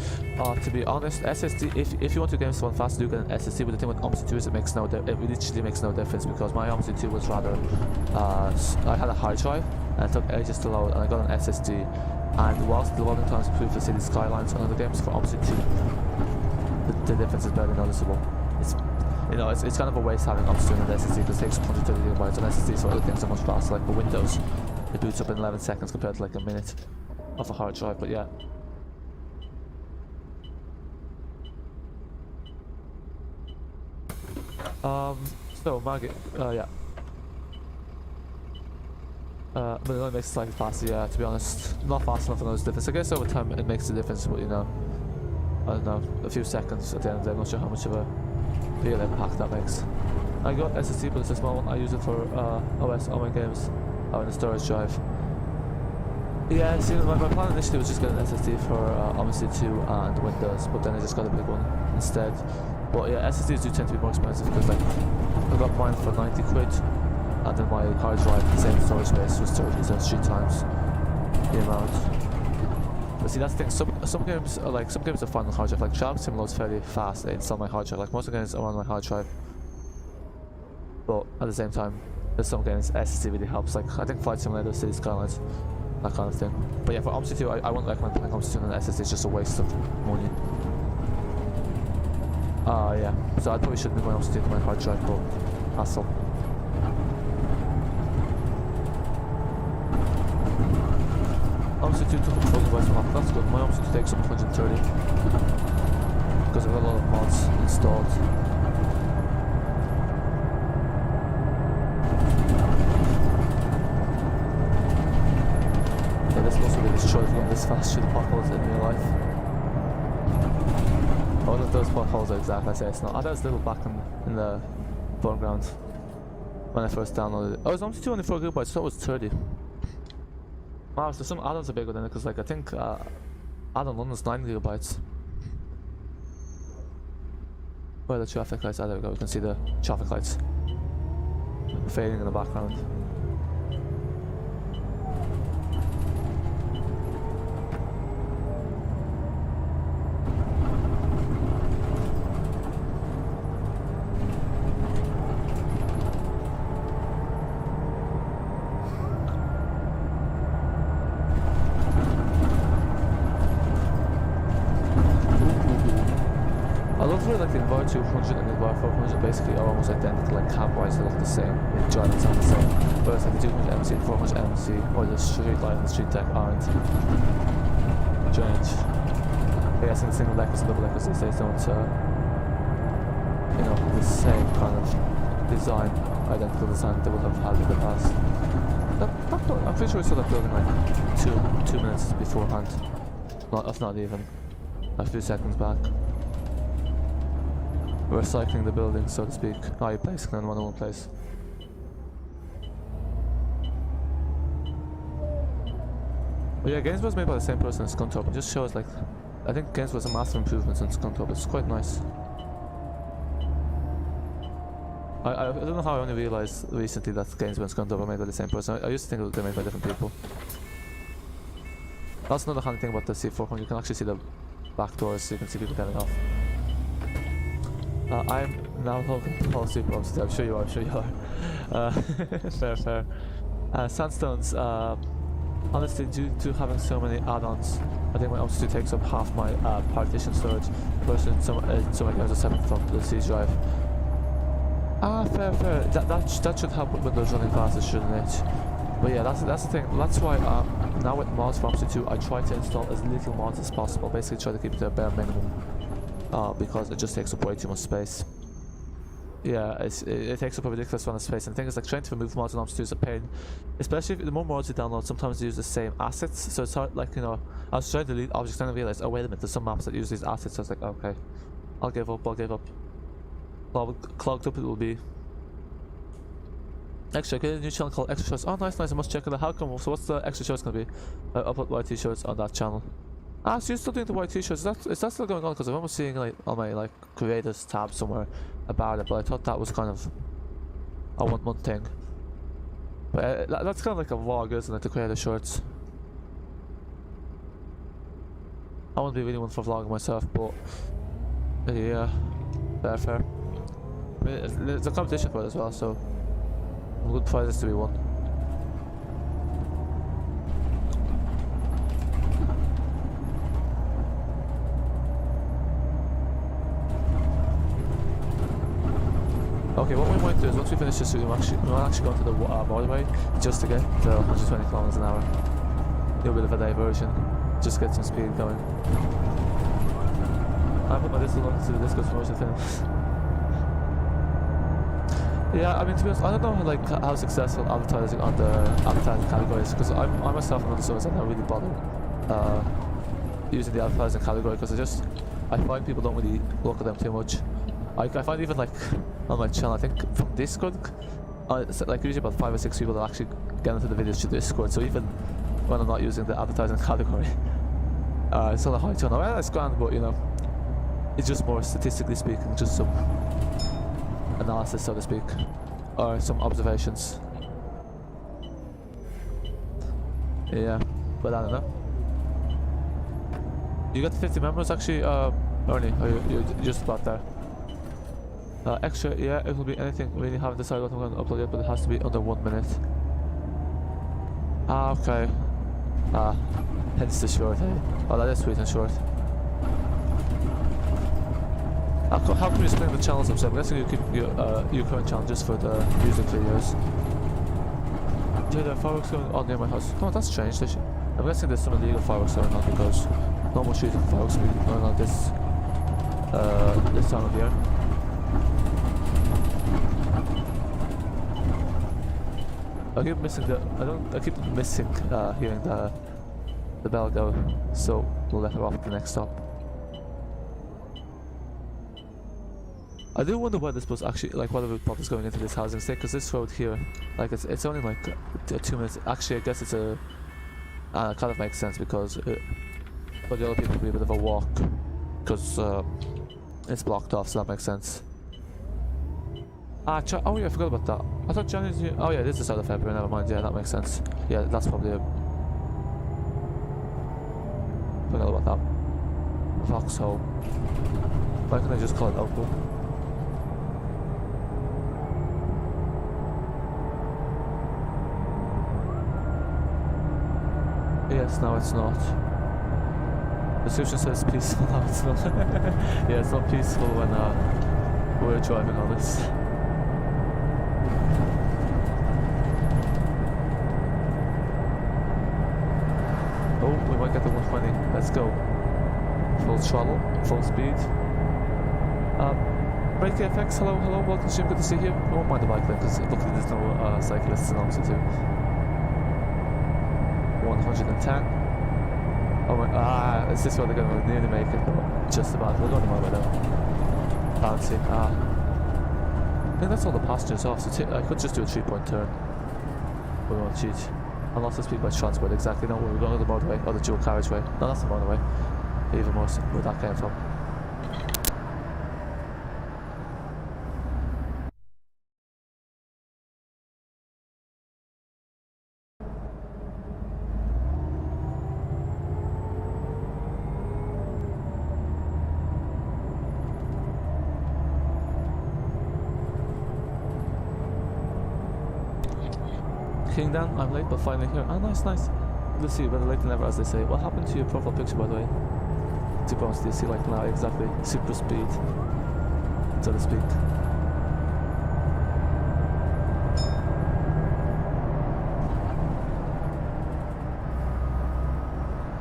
[SPEAKER 1] To be honest, SSD, if you want to game someone fast, do get an SSD, but the thing with Omsi 2 is it literally makes no difference, because my Omsi 2 was rather, I had a hard drive, and it took ages to load, and I got an SSD, and whilst the loading times improved for City Skylines on other games, for Omsi 2, the difference is barely noticeable. It's kind of a waste having Omsi 2 on an SSD, because it takes 130 gigabytes on SSD, so other things are much faster, like for Windows, it boots up in 11 seconds compared to like a minute of a hard drive, but yeah. So Maggie, yeah. But it only makes it slightly faster, yeah, to be honest. Not fast enough for those difference. I guess over time it makes a difference, but you know, I don't know, a few seconds at the end of the day. I'm not sure how much of a real impact that makes. I got SSD, but it's a small one. I use it for OS on my games. in the storage drive. Yeah, see, my plan initially was just get an SSD for Omsi 2 and Windows, but then I just got a big one instead. But yeah, SSDs do tend to be more expensive because like I got mine for 90 quid, and then my hard drive, the same storage space, was 30, so it's 3 times the amount. But see, that's the thing. Some games are fun on hard drive. Like Travel Sim loads fairly fast. They install my hard drive. Like most of the games are on my hard drive. But at the same time, there's some games SSD really helps. Like I think Flight Simulator, City Skylines, that kind of thing. But yeah, for Omsi 2, I wouldn't recommend playing Omsi 2 on an SSD. It's just a waste of money. Yeah. So I probably shouldn't be going Omsi 2 to my hard drive, but hassle. Omsi 2 took a control device from that. That's good. My Omsi 2 takes up 130 because I've got a lot of mods installed. Yeah, this will also be destroyed if you get this fast through the potholes in real life. Oh, those potholes are exact, I say it's not. I thought it was a little back in the foreground when I first downloaded it. Oh, it's Omsi 2 only 4 GB, I thought it was 30. Wow, so some add-ons are bigger than it, because like I think Addon London's 9 GB. Where are the traffic lights? Ah, there we go, we can see the traffic lights fading in the background. Like the Enviro 200 and the Enviro 400 basically are almost identical, like cab-wise they look the same, the driving sound the same, whereas like the 200 MC and 400 MC or the street light and the street tech aren't strange. I guess in the single deckers and double deckers these days don't you know, the same kind of design, identical design that they would have had in the past. I'm pretty sure we saw that building like two minutes beforehand, if not even a few seconds back. Recycling the building, so to speak. You're placing them in one place. But yeah, Gainsborough's made by the same person as Scunthorpe. It just shows like, I think Gainsborough's a massive improvement since Scunthorpe. It's quite nice. I don't know how I only realised recently that Gainsborough and Scunthorpe are made by the same person. I used to think they're made by different people. That's another handy thing about the C400. You can actually see the back doors, so you can see people getting off. I'm now talking to all super obviously. I'm sure you are. Fair. Sandstones, honestly, due to having so many add-ons, I think my Omsi 2 takes up half my partition storage versus some games are separate from the C drive. Fair. That should help with Windows running faster, shouldn't it? But yeah, that's the thing. That's why now with mods for Omsi 2, I try to install as little mods as possible. Basically, try to keep it to a bare minimum. Because it just takes up way too much space. Yeah, it takes up a ridiculous amount of space, and the thing is, like, trying to remove mods on Omsi 2 is a pain. Especially if the more mods you download, sometimes they use the same assets, so it's hard, like, you know, I was trying to delete objects, then I realised, oh wait a minute, there's some maps that use these assets, so I was like, okay, I'll give up. Clogged up it will be. Extra, okay, a new channel called Extra Shows. Oh, nice, I must check it out. How come? So what's the Extra Shows gonna be? I'll put YT Shows on that channel. So you're still doing the YT shows? Is that still going on? Because I remember seeing like on my like creators tab somewhere about it, but I thought that was kind of a 1 month thing. But that's kind of like a vlog, isn't it? The creator shorts. I wouldn't be really one for vlogging myself, but yeah, fair. I mean, there's a competition for it as well, so good prizes to be won. Okay, what we might do is once we finish this, we might actually go to the motorway just to get to 120 km an hour. Do a bit of a diversion, just get some speed going. I put my disco on to the disco promotion film. Yeah, I mean, to be honest, I don't know how successful advertising on the advertising category is, because I myself am on the service, I don't really bother using the advertising category, because I find people don't really look at them too much. I find even like on my channel, I think from Discord, like usually about 5 or 6 people that actually get into the videos to Discord, so even when I'm not using the advertising category, it's not a high turnover. Well, it's grand, but you know, it's just more statistically speaking, just some analysis, so to speak, or some observations. Yeah, but I don't know. You got 50 members actually, Ernie, or you're just about there. Extra, yeah, it will be anything. We haven't decided what I'm going to upload yet, but it has to be under 1 minute. Ah, okay. Hence the short, hey? Oh, that is sweet and short. How come you split the channels up? I'm guessing you keep your current channel just for the music videos. Yeah, there are fireworks going on near my house. Oh, that's strange. I'm guessing there's some illegal fireworks going on because normal shooting fireworks will be going on this time of year. I keep missing hearing the bell go, so we'll let her off at the next stop. I do wonder why this bus actually, like, what the route is going into this housing estate, because this road here, like, it's only like 2 minutes. Actually, I guess it's it kind of makes sense because for the other people it'll be a bit of a walk, because it's blocked off, so that makes sense. Oh yeah, I forgot about that. I thought January's new. Oh yeah, this is the start of February, never mind. Yeah, that makes sense. Yeah, that's probably a... Forgot about that. Vauxhall. Why can't I just call it Opal? Yes, no it's not. The description says peaceful, no it's not. Yeah, it's not peaceful when we're driving on this. Oh, we might get the 120. Let's go. Full throttle, full speed. Brake FX, hello, welcome to Jim, good to see you. I won't mind the bike lane because luckily there's no cyclists in Omsi too. 110. Oh my, is this where they're going to nearly make it? Just about, we're going the right way though. Fancy, I think that's all the passengers off, so I could just do a 3-point turn. We won't cheat. And lots of speed by transport, exactly. No, we're going to the motorway, or the dual carriageway. No, that's the motorway. Even more so where that came from. King Dan, I'm late but finally here. Ah, nice. Let's see, better late than never, as they say. What happened to your profile picture, by the way? To bounce, do you see like now? Exactly. Super speed, so to speak.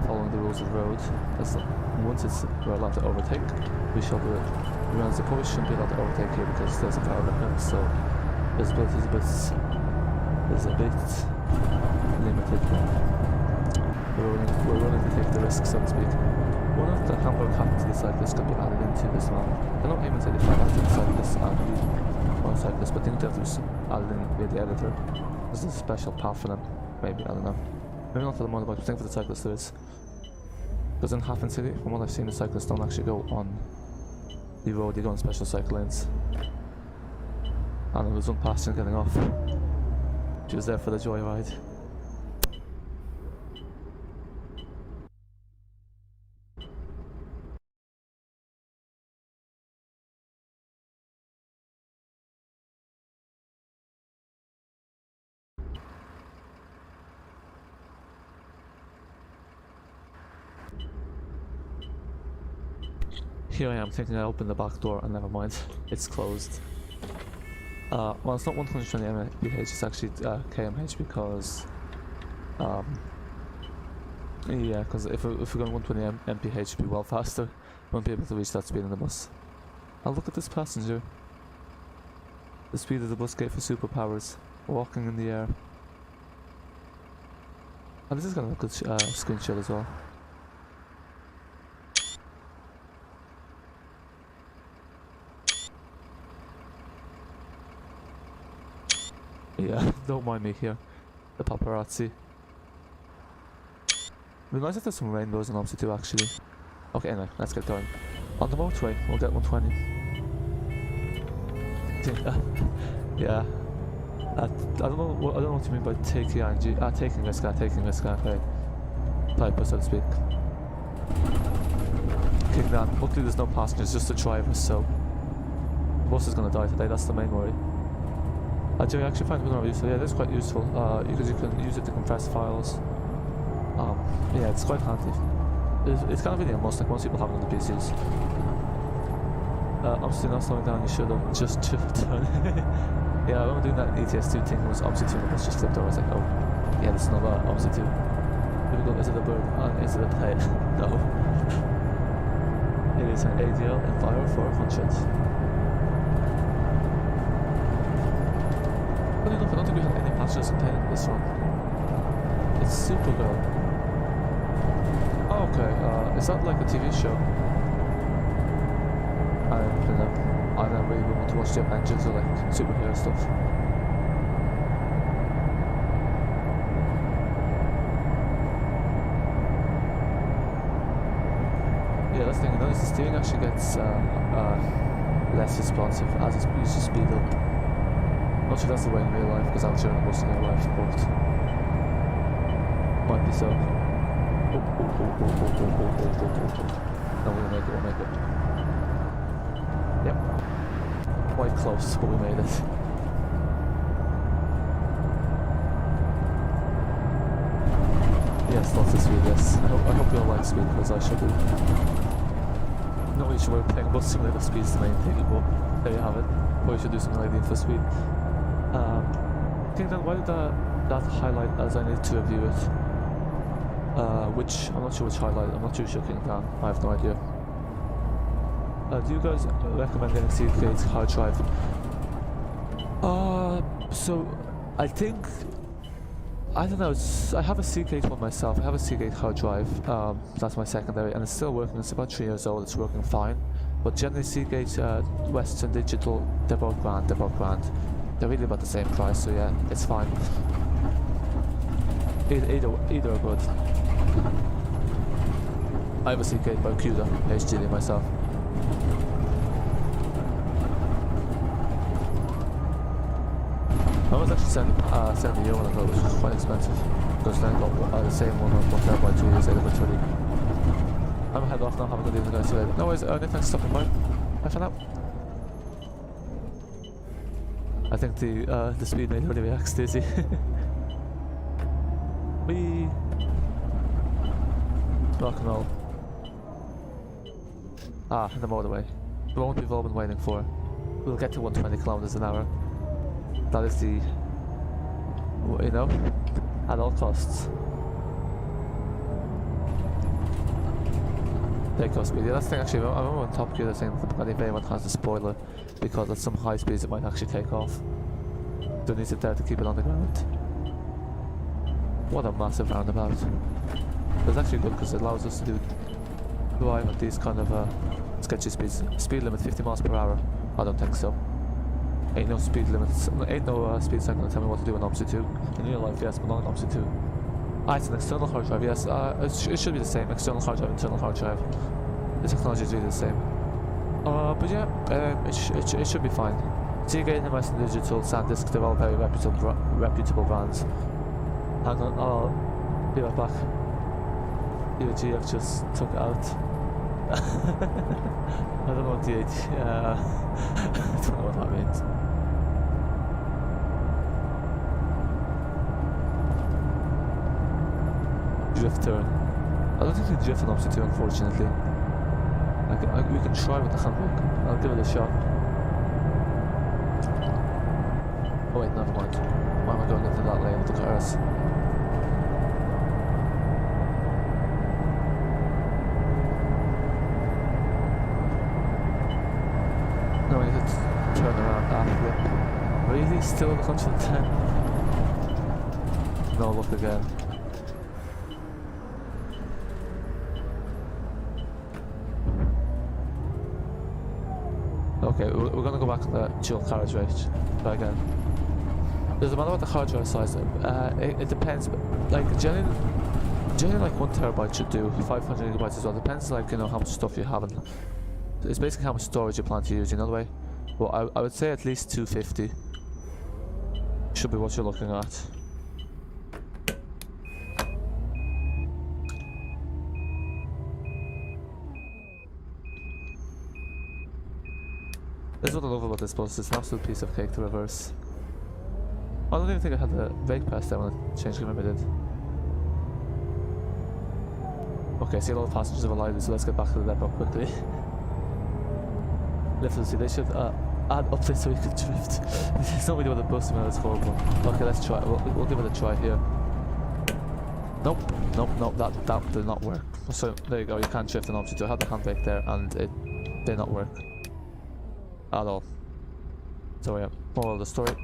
[SPEAKER 1] Following the rules of the road. Once we're allowed to overtake, we shall do it. Remember, the police shouldn't be allowed to overtake here because there's a car behind, so visibility is a bit limited. We're willing to take the risk, so to speak. One of the hamburger hats to the cyclists could be added into this one. I don't even say the flag to the cyclists and the motorcyclists, but I think that was added in via the editor. There's a special path for them, maybe, I don't know. Maybe not for the motorbikes, but I think for the cyclists there is. Because in Hafen City, from what I've seen, the cyclists don't actually go on the road, they go on special cycle lanes. And there was one passenger getting off. She was there for the joyride. Here I am thinking I opened the back door and never mind, it's closed. Well, it's not 120 mph, it's actually kmh because yeah, because if we're going 120 mph it'd be well faster. We won't be able to reach that speed in the bus. And look at this passenger. The speed of the bus gave for superpowers, walking in the air. And this is kind of a good screenshot as well. Yeah, don't mind me here. the paparazzi. It'd be nice if there's some rainbows in Omsi too, actually. Okay, anyway, let's get going. On the motorway, we'll get 120. Yeah. I don't know what you mean by taking risk, okay. Typo, so to speak. Kick down. Luckily there's no passengers, just the driver, so the bus is gonna die today, that's the main worry. Jerry, I actually find it useful. Yeah, that's quite useful, because you can use it to compress files. Yeah, it's quite handy. It's kind of really a must, like most people have it on the PCs. I'm still not slowing down, you should have just turn. Yeah, I remember doing that ETS2 thing, it was Omsi 2 and the bus just flipped over. I was like, oh, yeah, this is not Omsi 2. Here we go, is it a bird? Is it a plane? No. It is an ADL Enviro E400. Funny enough, I don't think we had any passengers in this one. It's super good. Oh, okay, is that like a TV show? I don't really want to watch the Avengers or like superhero stuff. Yeah, that's the thing. Notice the steering actually gets less responsive as it uses speed up. Not sure that's the way in real life because I'm sure most in real life, but might be so. No, we'll make it. Yep. Quite close, but we made it. Yes, lots of speed, yes. I hope you all like speed, because I should do. Not really sure we're playing bus simulator, speed's the main thing, but there you have it. Or you should do something like the info speed. I think then why did that highlight as I need to review it? I'm not sure which highlight, I'm not too sure King down, I have no idea. Do you guys recommend getting Seagate hard drive? So I think, I don't know, I have a Seagate one myself, I have a Seagate hard drive, that's my secondary, and it's still working, it's about 3 years old, it's working fine. But generally Seagate, Western Digital, they're both grand. They're really about the same price, so yeah, it's fine. Either are good. I have a Seagate by CUDA HDD myself. I was actually sending you one ago, which was quite expensive. Because then I got the same one on 1 terabyte 2 years later for 20. I'm gonna head off now, have a good evening guys, see you later. No worries, thanks for stopping by. Bye for now. I think the speed made really reacts dizzy. Wee. Rock and roll. In the motorway. The moment we've all been waiting for. We'll get to 120 kilometers an hour. That is the, you know, at all costs. Take off speed. Yeah, that's the thing actually. I remember on Top Gear they're saying that the Bugatti Veyron has the spoiler because at some high speeds it might actually take off. So it needs it there to keep it on the ground. What a massive roundabout. It's actually good because it allows us to drive at these kind of sketchy speeds. Speed limit 50 miles per hour. I don't think so. Ain't no speed limits, ain't no speed sign gonna tell me what to do in Omsi 2. In real life, yes, but not in Omsi 2. It's an external hard drive, yes, it should be the same. External hard drive, internal hard drive. The technology is really the same. But yeah, it should be fine. Seagate and Western Digital, SanDisk, they're all very reputable brands. Hang on, I'll be right back. GF just took out. I don't know what the I don't know what that means. Drift turn. I don't think we can drift an Omsi 2 unfortunately. We can try with the handbrake. I'll give it a shot. Oh wait, never mind. Why am I going into that lane with the cars? No, we need to turn around after. Really? Still in the country 10? No, look again. Okay, we're gonna go back to the dual carriage race. Try again. Does it matter about the hard drive size? It depends. But like generally like 1 terabyte should do. 500 gigabytes as well. Depends like how much stuff you have. It's basically how much storage you plan to use. In other way. Well, I would say at least 250 should be what you're looking at. This is what I love about this bus. It's an absolute piece of cake to reverse. I don't even think I had the brake pass down when I changed it. Maybe I did. Okay, see a lot of passengers have alighted, so let's get back to the depot quickly. Literally, they should add up this so we could drift. There's no idea what the bus is horrible. Okay, let's try. We'll give it a try here. Nope, that did not work. So there you go. You can't drift an Omsi 2. I had the handbrake there, and it did not work at all. So yeah, moral of the story: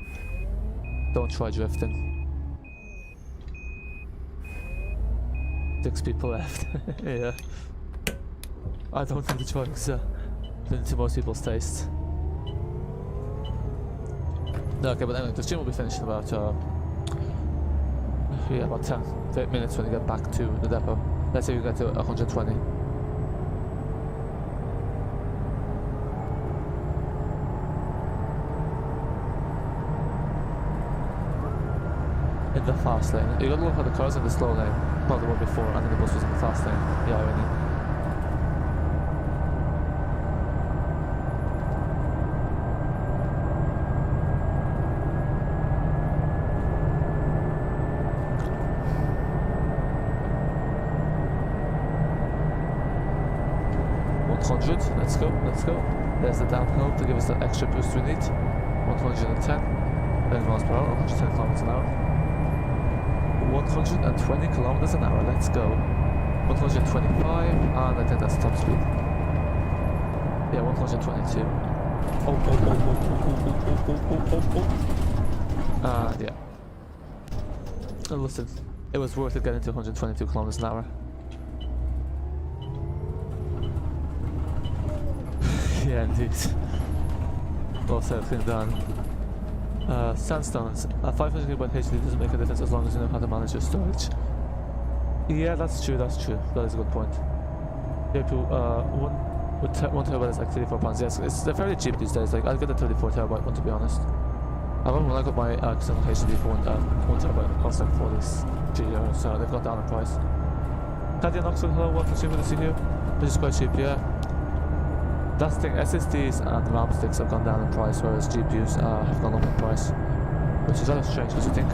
[SPEAKER 1] don't try drifting. 6 people left. Yeah, I don't think the driving's to most people's taste. No, okay, but anyway, the stream will be finished in about about 10 minutes when you get back to the depot. Let's say you get to 120. In the fast lane. You gotta look at the cars in the slow lane. Well, they were before, and then the bus was in the fast lane. Yeah, I mean. Let's go. There's the downhill to give us the extra boost we need. 110 miles per hour, 110 kilometers an hour. 120 kilometers an hour, let's go. 125, and I think that's top speed. Yeah, 122. Yeah. And listen, it was worth it getting to 122 kilometers an hour. Yeah, indeed. Well said, clean done. Sandstones. 500 gigabyte HD doesn't make a difference as long as you know how to manage your storage. Yeah, that's true. That is a good point. One terabyte is like £34. Yes, they're fairly cheap these days. Like, I'll get the 34 terabyte one, to be honest. I remember when I got my external HD for 1 terabyte, it cost like €40, so they've got down in price. Kadia Knoxville, hello, welcome to see here. This is quite cheap, yeah. That's the thing, SSDs and RAM sticks have gone down in price, whereas GPUs have gone up in price. Which is kind of strange, because you think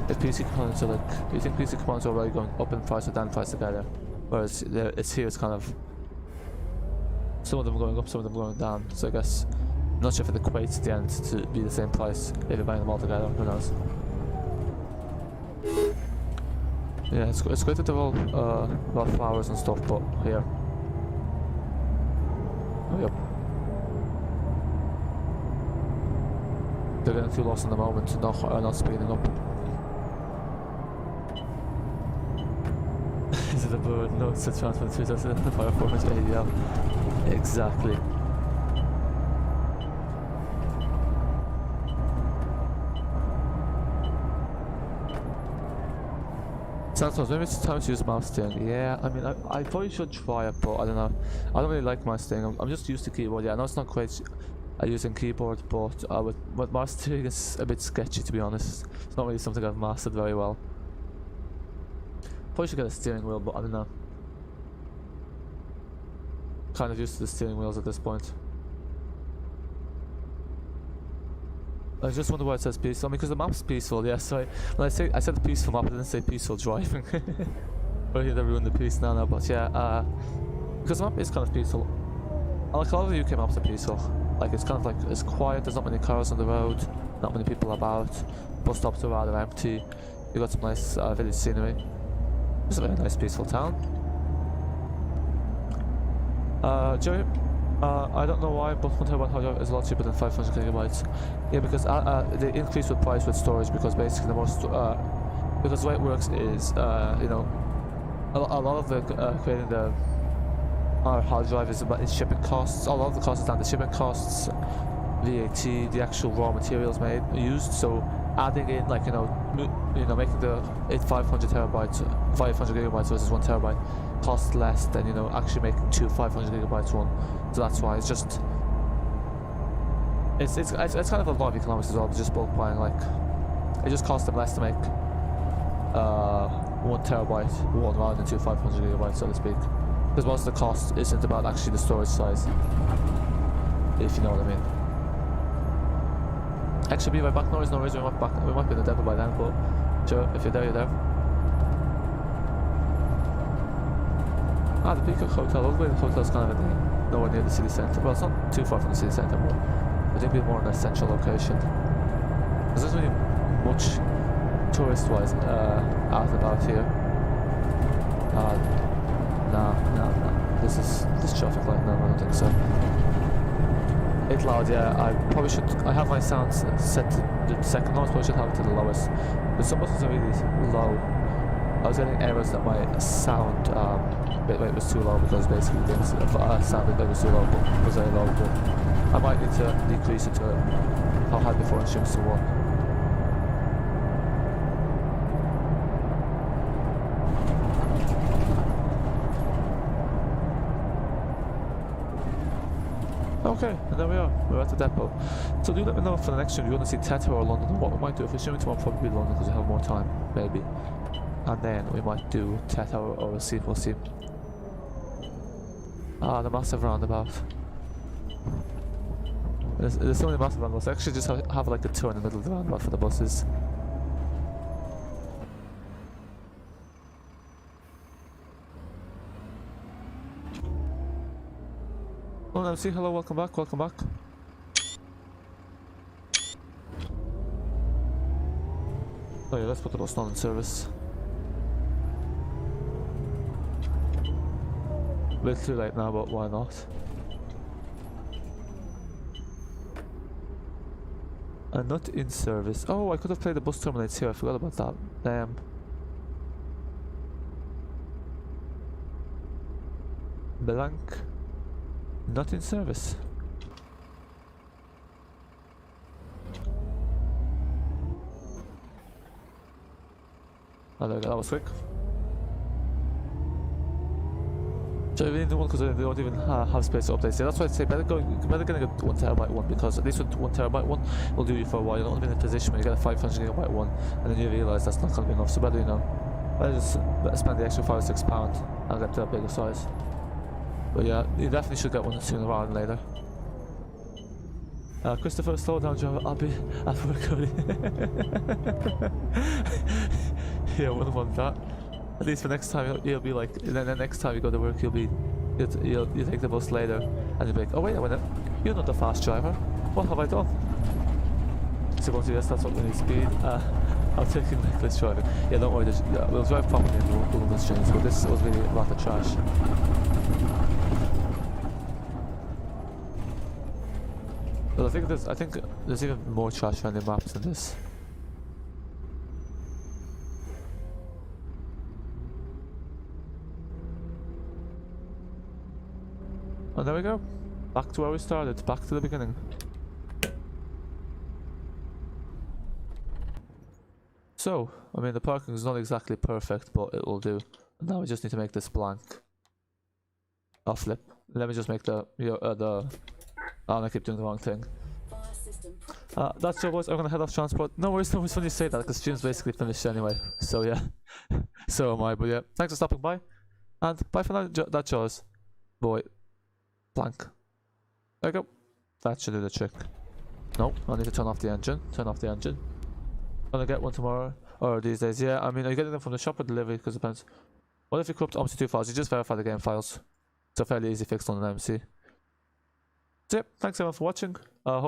[SPEAKER 1] if PC components are PC components are already going up in price or down in price together. Whereas it's kind of some of them going up, some of them going down. So I guess I'm not sure if it equates at the end to be the same price if you're buying them all together, who knows. Yeah, it's great that they're all about flowers and stuff, but here. Oh, yep. They're getting too lost in the moment, not speeding up. Is it a bird? No, it's a TransportEnthusiast. That's the fire performance ADL. Exactly. Sounds maybe it's time to use mouse steering. Yeah, I mean, I probably should try it, but I don't know. I don't really like mouse steering. I'm just used to keyboard. Yeah, I know it's not great using keyboard, but with mouse steering, it's a bit sketchy, to be honest. It's not really something I've mastered very well. Probably should get a steering wheel, but I don't know. Kind of used to the steering wheels at this point. I just wonder why it says peaceful. I mean, because the map's peaceful. Yeah, sorry. When I said peaceful map, I didn't say peaceful driving. Or here they ruined the peace now. But yeah, because the map is kind of peaceful. I like a lot of the UK maps are peaceful. Like it's kind of like it's quiet. There's not many cars on the road. Not many people about. Bus stops are rather empty. You got some nice village scenery. It's a very nice, peaceful town. Jerry. I don't know why, but 1 terabyte hard drive is a lot cheaper than 500 gigabytes. Yeah, because they increase the price with storage, because basically the most because the way it works is you know, a lot of the creating the hard drive is about its shipping costs. A lot of the costs is down to shipping costs, VAT, the actual raw materials used. So adding in like making the 500 terabytes, 500 gigabytes versus 1 terabyte costs less than actually making two 500 gigabytes one. So that's why it's just it's kind of a lot of economics as well. Just bulk buying, like it just costs them less to make 1 terabyte one rather than two 500 gigabytes, so to speak. Because most of the cost isn't about actually the storage size, if you know what I mean. Actually, be right back. No reason we might be in the depot by then, but sure, if you're there, you're there. The Peacock Hotel. Ugly Hotel's kind of nowhere near the city centre. Well, it's not too far from the city centre, but I think we're more in a central location. There's not really much tourist-wise out and about here. Nah. This traffic light. No, I don't think so. It's loud, yeah. I probably should. I have my sounds set to the second lowest, but I should have it to the lowest. But some buttons are really low. I was getting errors that my sound bitrate was too low because basically things sound bitrate was too low, but it was very low. But I might need to decrease it to how high before it shifts to 1. Okay, and there we are. We're at the depot. So do let me know for the next stream if you want to see Teto or London, or what we might do. If we're streaming tomorrow, probably London because we have more time, maybe. And then we might do Teto or a C4C. The massive roundabout. There's so many massive roundabouts. I actually just have like a tour in the middle of the roundabout for the buses. Oh, MC, hello, welcome back. Oh yeah, let's put the bus not in service. A bit too late now, but why not? And not in service. Oh, I could have played the bus terminates here, I forgot about that. Damn. Blank. Not in service. Oh, there we go, that was quick. So we need one because they don't even have space to update. Yeah, that's why I say better getting a 1 terabyte one, because at least with 1 terabyte one will do you for a while. You don't want to be in a position where you get a 500 gigabyte one and then you realise that's not going to be enough. So better better just spend the extra £5 or £6 and get to a bigger size. But yeah, you definitely should get one sooner rather than later. Christopher, slow down, Joe. I'll be at work early. Yeah, I wouldn't want that. At least for next time, you'll be like, then the next time you go to work, you'll take the bus later, and you'll be like, oh wait a minute, you're not the fast driver. What have I done? So yes, that's what we need speed. I'm taking reckless driving. Yeah, don't worry. We'll drive properly in the London streams, but this was really about the trash. But I think there's even more trash-friendly maps than this. And there we go. Back to where we started. Back to the beginning. So, I mean, the parking is not exactly perfect, but it will do. And now we just need to make this blank. I'll flip. Let me just make the I keep doing the wrong thing. That's your boys. I'm gonna head off transport. No worries when you say that, because stream's basically finished anyway. So yeah, so am I. But yeah, thanks for stopping by, and bye for now. That's yours, boy. Blank. There you go. That should do the trick. Nope, I need to turn off the engine. Gonna get one tomorrow or these days. Yeah, I mean, are you getting them from the shop or delivery? Because it depends. What if you corrupt Omsi 2 files? You just verify the game files. It's a fairly easy fix on an MC. So yeah, thanks everyone for watching. Hope